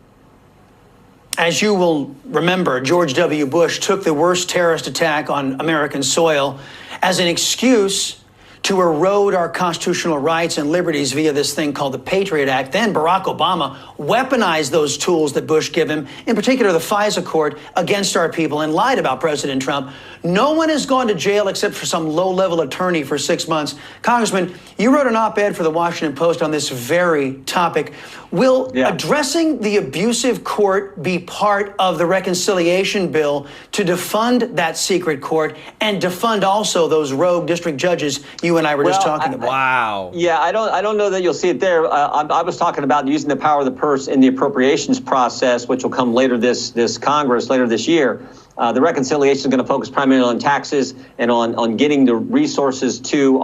As you will remember, George W. Bush took the worst terrorist attack on American soil as an excuse to erode our constitutional rights and liberties via this thing called the Patriot Act. Then Barack Obama weaponized those tools that Bush gave him, in particular the FISA court, against our people and lied about President Trump. No one has gone to jail except for some low-level attorney for 6 months. Congressman, you wrote an op-ed for the Washington Post on this very topic. Will addressing the abusive court be part of the reconciliation bill to defund that secret court and defund also those rogue district judges you and I were just talking about? Wow. Yeah, I don't know that you'll see it there. I was talking about using the power of the purse in the appropriations process, which will come later this Congress, later this year. The reconciliation is going to focus primarily on taxes and on getting the resources to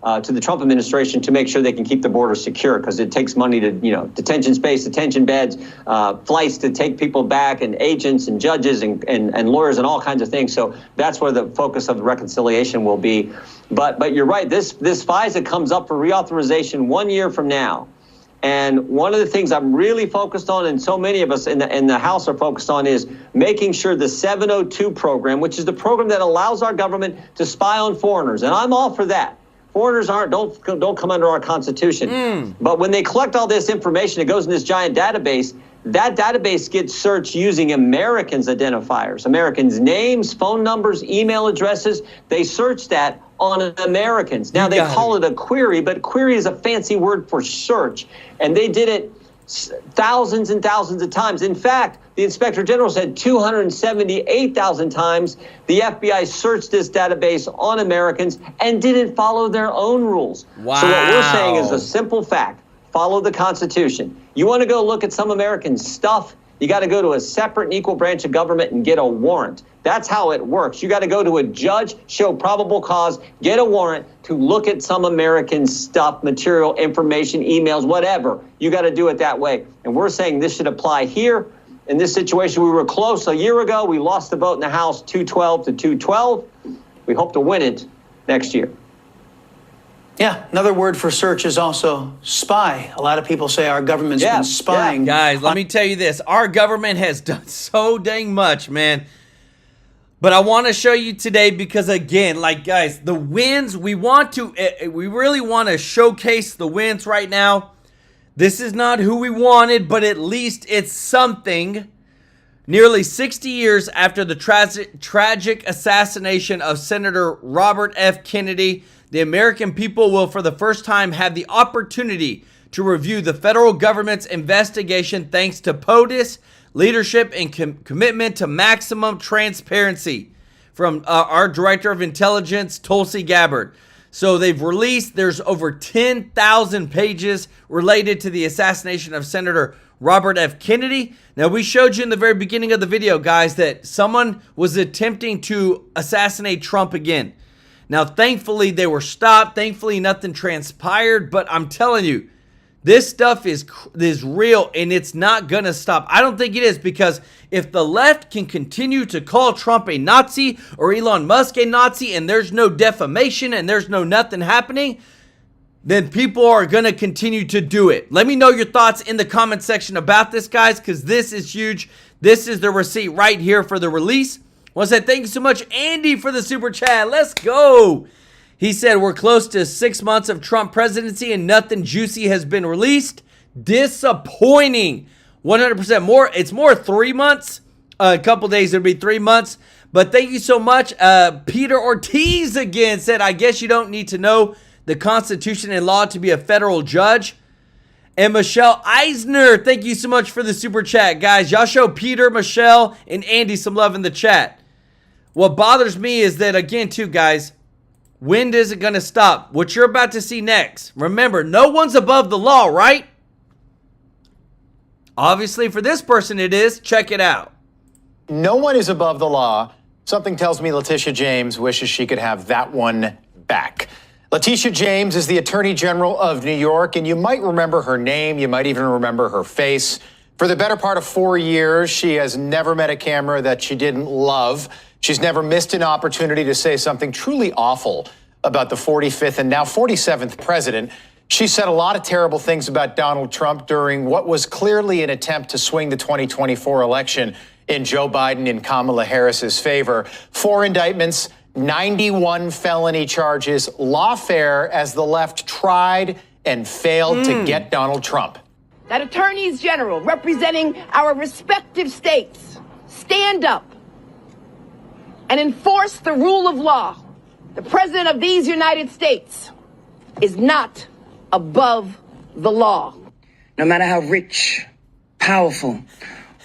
the Trump administration to make sure they can keep the border secure, because it takes money to, detention space, detention beds, flights to take people back, and agents and judges and lawyers and all kinds of things. So that's where the focus of the reconciliation will be. But you're right. This FISA comes up for reauthorization 1 year from now. And one of the things I'm really focused on, and so many of us in the House are focused on, is making sure the 702 program, which is the program that allows our government to spy on foreigners, and I'm all for that. Foreigners don't come under our Constitution. But when they collect all this information, it goes in this giant database. That database gets searched using Americans' identifiers, Americans' names, phone numbers, email addresses. They search that on Americans. Now, they call it a query, but query is a fancy word for search. And they did it thousands and thousands of times. In fact, the Inspector General said 278,000 times the FBI searched this database on Americans and didn't follow their own rules. Wow. So what we're saying is a simple fact. Follow the Constitution. You want to go look at some American stuff, you got to go to a separate and equal branch of government and get a warrant. That's how it works. You got to go to a judge, show probable cause, get a warrant to look at some American stuff, material, information, emails, whatever. You got to do it that way. And we're saying this should apply here. In this situation, we were close a year ago. We lost the vote in the House 212 to 212. We hope to win it next year. Yeah, another word for search is also spy. A lot of people say our government's been spying. Guys, let me tell you this. Our government has done so dang much, man. But I want to show you today because, again, guys, the wins, we really want to showcase the wins right now. This is not who we wanted, but at least it's something. Nearly 60 years after the tragic assassination of Senator Robert F. Kennedy, the American people will for the first time have the opportunity to review the federal government's investigation thanks to POTUS leadership and commitment to maximum transparency from our Director of Intelligence, Tulsi Gabbard. So they've released, there's over 10,000 pages related to the assassination of Senator Robert F. Kennedy. Now, we showed you in the very beginning of the video, guys, that someone was attempting to assassinate Trump again. Now, thankfully, they were stopped. Thankfully, nothing transpired. But I'm telling you, this stuff is real, and it's not going to stop. I don't think it is, because if the left can continue to call Trump a Nazi or Elon Musk a Nazi, and there's no defamation and there's no nothing happening, then people are going to continue to do it. Let me know your thoughts in the comment section about this, guys, because this is huge. This is the receipt right here for the release. I want to say thank you so much, Andy, for the super chat. Let's go. He said, we're close to 6 months of Trump presidency and nothing juicy has been released. Disappointing. 100% more. It's more 3 months. A couple days, it'll be 3 months. But thank you so much. Peter Ortiz again said, I guess you don't need to know the Constitution and law to be a federal judge. And Michelle Eisner, thank you so much for the super chat. Guys, y'all show Peter, Michelle, and Andy some love in the chat. What bothers me is that, again, too, guys, when is it going to stop? What you're about to see next. Remember, no one's above the law, right? Obviously, for this person, it is. Check it out. No one is above the law. Something tells me Letitia James wishes she could have that one back. Letitia James is the Attorney General of New York, and you might remember her name. You might even remember her face. For the better part of 4 years, she has never met a camera that she didn't love. She's never missed an opportunity to say something truly awful about the 45th and now 47th president. She said a lot of terrible things about Donald Trump during what was clearly an attempt to swing the 2024 election in Joe Biden and Kamala Harris's favor. 4 indictments, 91 felony charges, lawfare as the left tried and failed to get Donald Trump. That attorneys general representing our respective states stand up and enforce the rule of law. The president of these United States is not above the law. No matter how rich, powerful,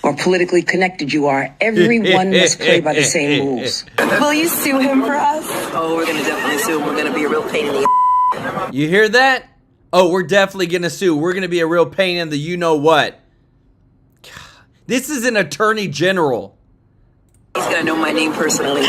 or politically connected you are, everyone must play by the same rules. Will you sue him for us? Oh, we're gonna definitely sue him. We're gonna be a real pain in the You hear that? Oh, we're definitely going to sue. We're going to be a real pain in the you-know-what. This is an attorney general. He's gonna know my name personally.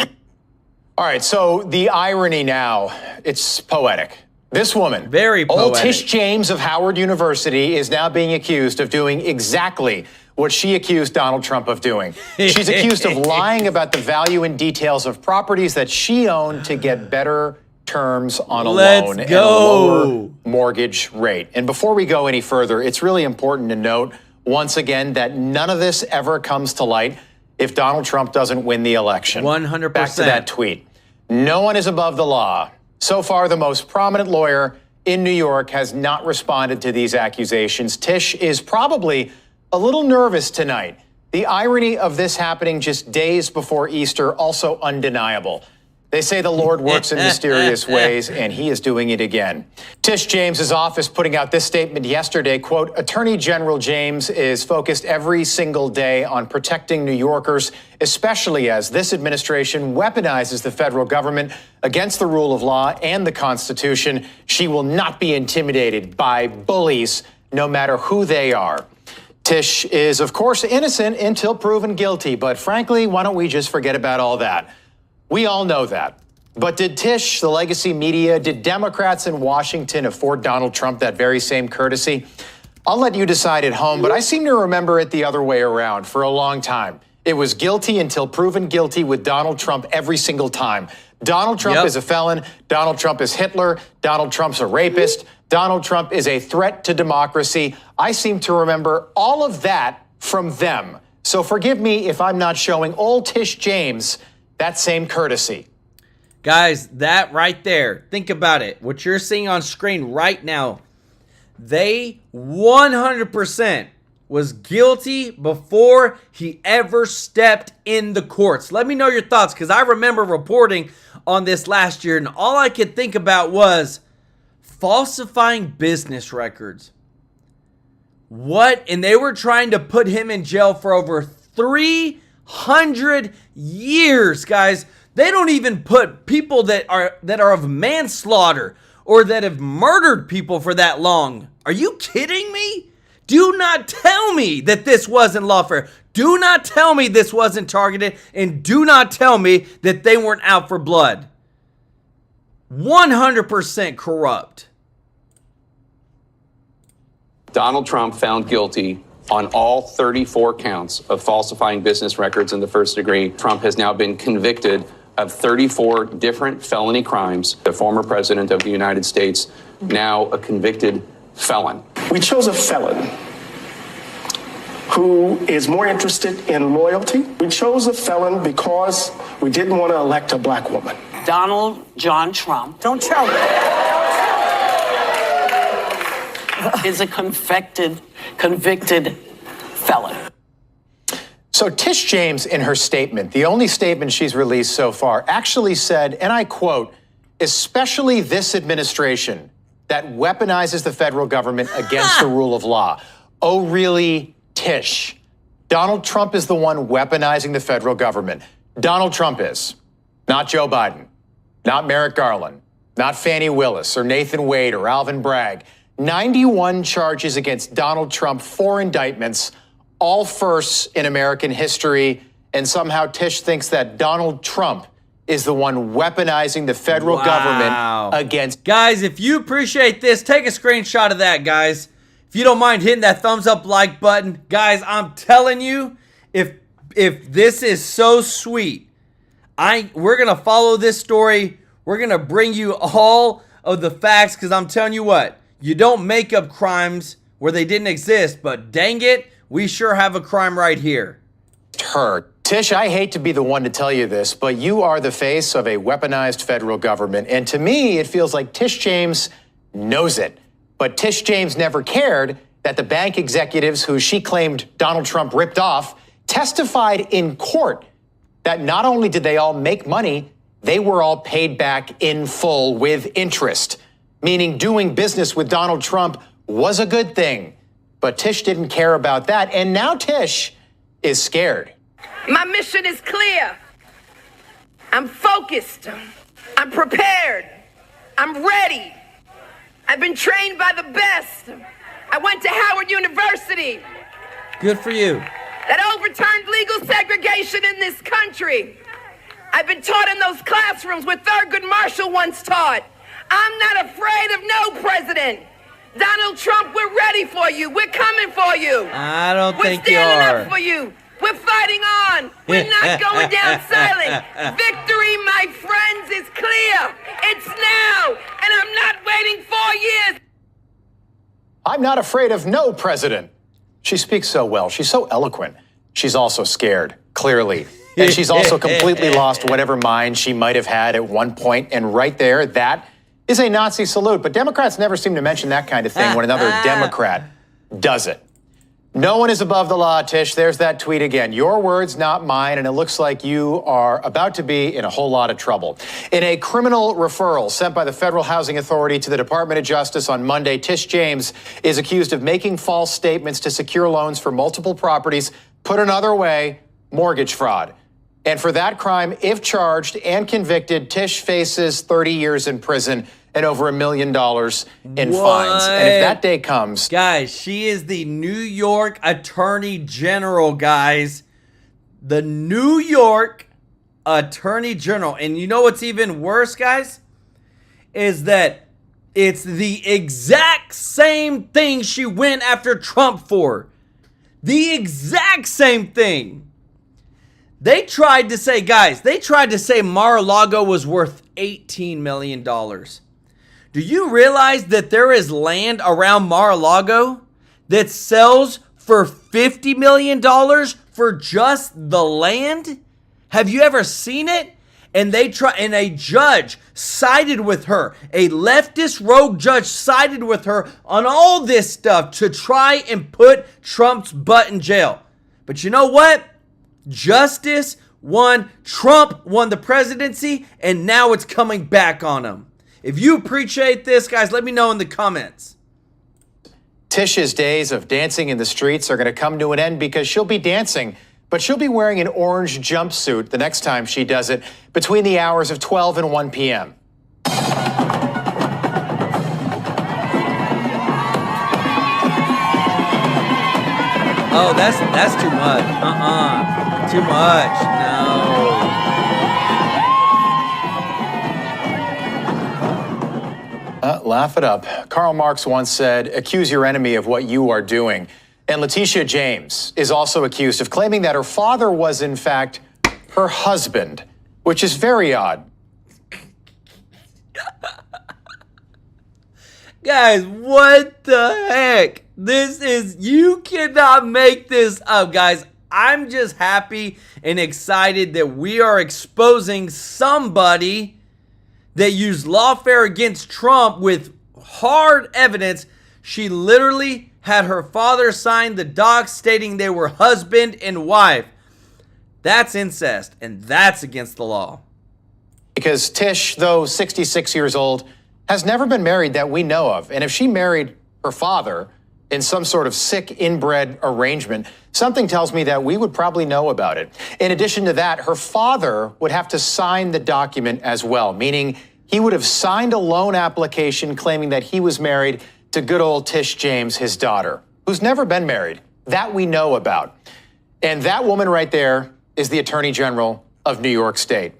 All right, so the irony now, it's poetic. This woman, very poetic. Old Tish James of Howard University, is now being accused of doing exactly what she accused Donald Trump of doing. She's accused of lying about the value and details of properties that she owned to get better terms on a loan and a lower mortgage rate. And before we go any further, it's really important to note once again that none of this ever comes to light if Donald Trump doesn't win the election. 100%. Back to that tweet. No one is above the law. So far, the most prominent lawyer in New York has not responded to these accusations. Tish is probably a little nervous tonight. The irony of this happening just days before Easter, also undeniable. They say the Lord works in mysterious ways, and he is doing it again. Tish James's office putting out this statement yesterday, quote, Attorney General James is focused every single day on protecting New Yorkers, especially as this administration weaponizes the federal government against the rule of law and the Constitution. She will not be intimidated by bullies, no matter who they are. Tish is, of course, innocent until proven guilty, but frankly, why don't we just forget about all that? We all know that. But did Tish, the legacy media, did Democrats in Washington afford Donald Trump that very same courtesy? I'll let you decide at home, but I seem to remember it the other way around for a long time. It was guilty until proven guilty with Donald Trump every single time. Donald Trump is a felon. Donald Trump is Hitler. Donald Trump's a rapist. Donald Trump is a threat to democracy. I seem to remember all of that from them. So forgive me if I'm not showing old Tish James that same courtesy. Guys, that right there, think about it. What you're seeing on screen right now, they 100% was guilty before he ever stepped in the courts. Let me know your thoughts, because I remember reporting on this last year, and all I could think about was falsifying business records. What? And they were trying to put him in jail for over 300 years, guys. They don't even put people that are of manslaughter or that have murdered people for that long. Are you kidding me? Do not tell me that this wasn't lawfare. Do not tell me this wasn't targeted, and do not tell me that they weren't out for blood. 100% corrupt. Donald Trump found guilty on all 34 counts of falsifying business records in the first degree. Trump has now been convicted of 34 different felony crimes. The former president of the United States, now a convicted felon. We chose a felon who is more interested in loyalty. We chose a felon because we didn't want to elect a black woman. Donald John Trump. Don't tell me. Is a convicted felon. So Tish James, in her statement, the only statement she's released so far, actually said, and I quote, especially this administration that weaponizes the federal government against the rule of law. Oh, really, Tish? Donald Trump is the one weaponizing the federal government. Donald Trump is, not Joe Biden, not Merrick Garland, not Fani Willis or Nathan Wade or Alvin Bragg. 91 charges against Donald Trump, 4 indictments, all firsts in American history, and somehow Tish thinks that Donald Trump is the one weaponizing the federal government against... Guys, if you appreciate this, take a screenshot of that, guys. If you don't mind hitting that thumbs up like button. Guys, I'm telling you, if this is so sweet, we're going to follow this story. We're going to bring you all of the facts, because I'm telling you what, you don't make up crimes where they didn't exist, but dang it, we sure have a crime right here. Her. Tish, I hate to be the one to tell you this, but you are the face of a weaponized federal government. And to me, it feels like Tish James knows it. But Tish James never cared that the bank executives who she claimed Donald Trump ripped off testified in court that not only did they all make money, they were all paid back in full with interest, meaning doing business with Donald Trump was a good thing. But Tish didn't care about that, and now Tish is scared. My mission is clear. I'm focused. I'm prepared. I'm ready. I've been trained by the best. I went to Howard University. Good for you. That overturned legal segregation in this country. I've been taught in those classrooms where Thurgood Marshall once taught. I'm not afraid of no president. Donald Trump, we're ready for you. We're coming for you. I don't think you We're standing are. up for you. We're fighting on. We're not going down silent. Victory, my friends, is clear. It's now, and I'm not waiting 4 years. I'm not afraid of no president. She speaks so well. She's so eloquent. She's also scared, clearly. And she's also completely lost whatever mind she might have had at one point. And right there, that is a Nazi salute. But Democrats never seem to mention that kind of thing when another Democrat does it. No one is above the law, Tish. There's that tweet again. Your words, not mine, and it looks like you are about to be in a whole lot of trouble. In a criminal referral sent by the Federal Housing Authority to the Department of Justice on Monday, Tish James is accused of making false statements to secure loans for multiple properties. Put another way, mortgage fraud. And for that crime, if charged and convicted, Tish faces 30 years in prison and over $1 million in fines. And if that day comes... Guys, she is the New York Attorney General, guys. The New York Attorney General. And you know what's even worse, guys? Is that it's the exact same thing she went after Trump for. The exact same thing. They tried to say, guys, Mar-a-Lago was worth $18 million. Do you realize that there is land around Mar-a-Lago that sells for $50 million for just the land? Have you ever seen it? And a judge sided with her. A leftist rogue judge sided with her on all this stuff to try and put Trump's butt in jail. But you know what? Justice won. Trump won the presidency, and now it's coming back on him. If you appreciate this, guys, let me know in the comments. Tish's days of dancing in the streets are going to come to an end because she'll be dancing, but she'll be wearing an orange jumpsuit the next time she does it between the hours of 12 and 1 p.m. Oh, that's too much. Too much. No. Laugh it up. Karl Marx once said, accuse your enemy of what you are doing. And Letitia James is also accused of claiming that her father was, in fact, her husband. which is very odd. Guys, what the heck? You cannot make this up, guys. I'm just happy and excited that we are exposing somebody that used lawfare against Trump with hard evidence. She literally had her father sign the docs stating they were husband and wife. That's incest, and that's against the law. Because Tish, though 66 years old, has never been married that we know of. And if she married her father in some sort of sick inbred arrangement, something tells me that we would probably know about it. In addition to that, her father would have to sign the document as well, meaning he would have signed a loan application claiming that he was married to good old Tish James, his daughter, who's never been married. That we know about. And that woman right there is the Attorney General of New York State.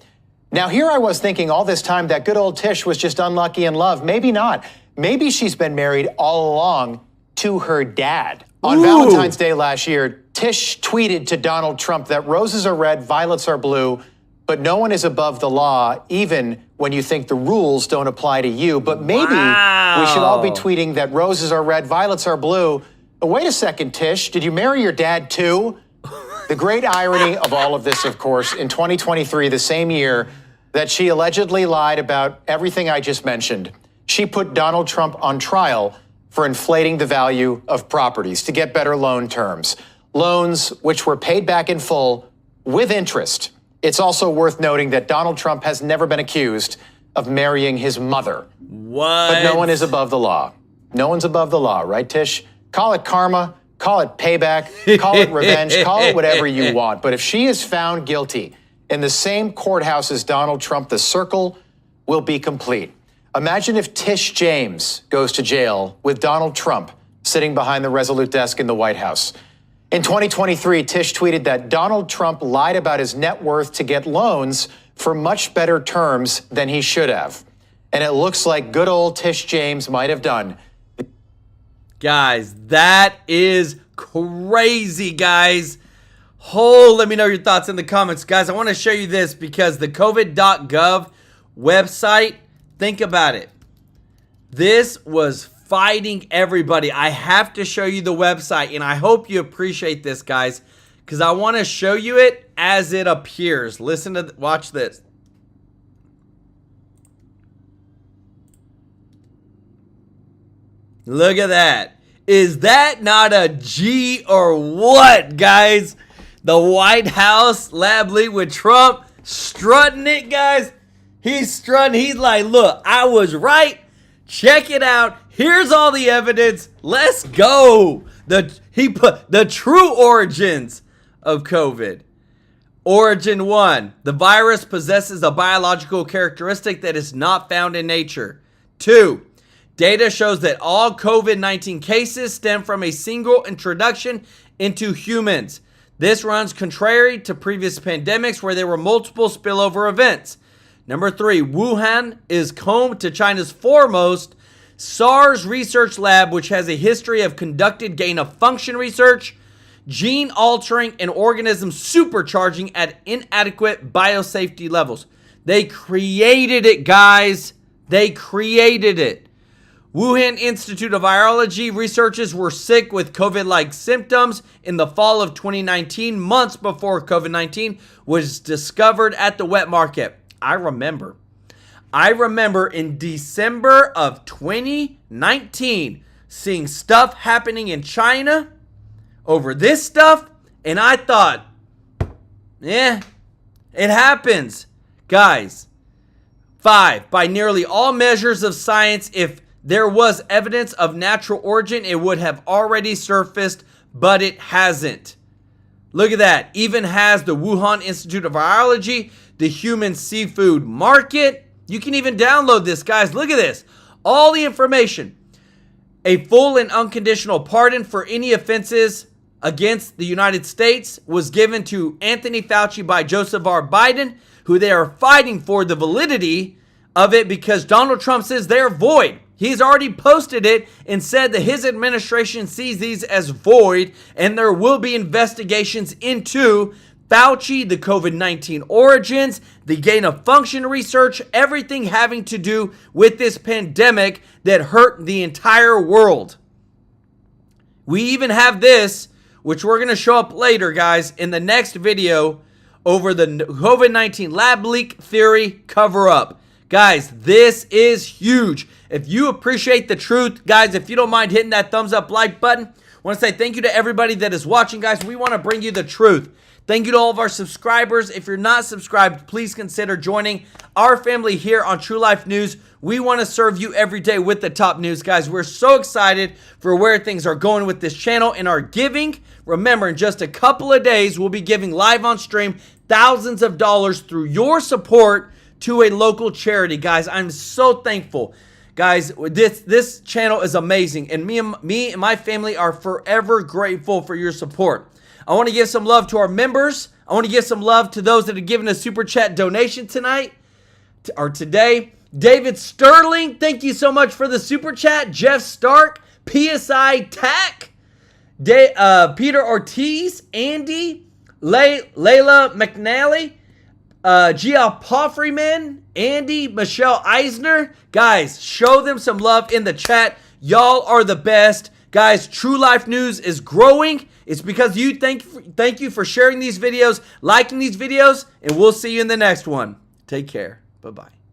Now, here I was thinking all this time that good old Tish was just unlucky in love. Maybe not. Maybe she's been married all along to her dad. On Valentine's Day last year, Tish tweeted to Donald Trump that roses are red, violets are blue, but no one is above the law, even when you think the rules don't apply to you. But maybe we should all be tweeting that roses are red, violets are blue. But wait a second, Tish, did you marry your dad too? The great irony of all of this, of course, in 2023, the same year that she allegedly lied about everything I just mentioned, she put Donald Trump on trial for inflating the value of properties to get better loan terms. Loans which were paid back in full with interest. It's also worth noting that Donald Trump has never been accused of marrying his mother. What? But no one is above the law. No one's above the law, right, Tish? Call it karma, call it payback, call it revenge, call it whatever you want. But if she is found guilty in the same courthouse as Donald Trump, the circle will be complete. Imagine if Tish James goes to jail with Donald Trump sitting behind the Resolute desk in the White House. In 2023, Tish tweeted that Donald Trump lied about his net worth to get loans for much better terms than he should have. And it looks like good old Tish James might have done. Guys, that is crazy, guys. Let me know your thoughts in the comments. Guys, I want to show you this because the covid.gov website, think about it. This was fighting everybody. I have to show you the website, and I hope you appreciate this, guys, because I want to show you it as it appears. Watch this. Look at that. Is that not a G or what, guys? The White House lab leak with Trump strutting it, guys. He's strutting. He's like, look, I was right. Check it out. Here's all the evidence. Let's go. He put the true origins of COVID. Origin 1. The virus possesses a biological characteristic that is not found in nature. 2. Data shows that all COVID-19 cases stem from a single introduction into humans. This runs contrary to previous pandemics where there were multiple spillover events. Number 3, Wuhan is home to China's foremost SARS research lab, which has a history of conducted gain-of-function research, gene altering, and organism supercharging at inadequate biosafety levels. They created it, guys. They created it. Wuhan Institute of Virology researchers were sick with COVID-like symptoms in the fall of 2019, months before COVID-19 was discovered at the wet market. I remember in December of 2019 seeing stuff happening in China over this stuff, and I thought, it happens. Guys, 5, by nearly all measures of science, if there was evidence of natural origin, it would have already surfaced, but it hasn't. Look at that. Even has the Wuhan Institute of Virology, the human seafood market. You can even download this, guys. Look at this. All the information. A full and unconditional pardon for any offenses against the United States was given to Anthony Fauci by Joseph R. Biden, who they are fighting for the validity of it because Donald Trump says they're void. He's already posted it and said that his administration sees these as void and there will be investigations into Fauci, the COVID-19 origins, the gain of function research, everything having to do with this pandemic that hurt the entire world. We even have this, which we're going to show up later, guys, in the next video over the COVID-19 lab leak theory cover-up. Guys, this is huge. If you appreciate the truth, guys, if you don't mind hitting that thumbs up like button, I want to say thank you to everybody that is watching, guys. We want to bring you the truth. Thank you to all of our subscribers. If you're not subscribed, please consider joining our family here on TrueLife News. We want to serve you every day with the top news, guys. We're so excited for where things are going with this channel and our giving. Remember, in just a couple of days, we'll be giving live on stream thousands of dollars through your support to a local charity, guys. I'm so thankful. Guys, this channel is amazing, and me and my family are forever grateful for your support. I want to give some love to our members. I want to give some love to those that have given a super chat donation tonight or today. David Sterling, thank you so much for the super chat. Jeff Stark, PSI Tack, Peter Ortiz, Andy, Layla McNally, Gia Poffreyman, Andy, Michelle Eisner. Guys, show them some love in the chat. Y'all are the best. Guys, TrueLife News is growing. It's because you thank you for sharing these videos, liking these videos, and we'll see you in the next one. Take care. Bye-bye.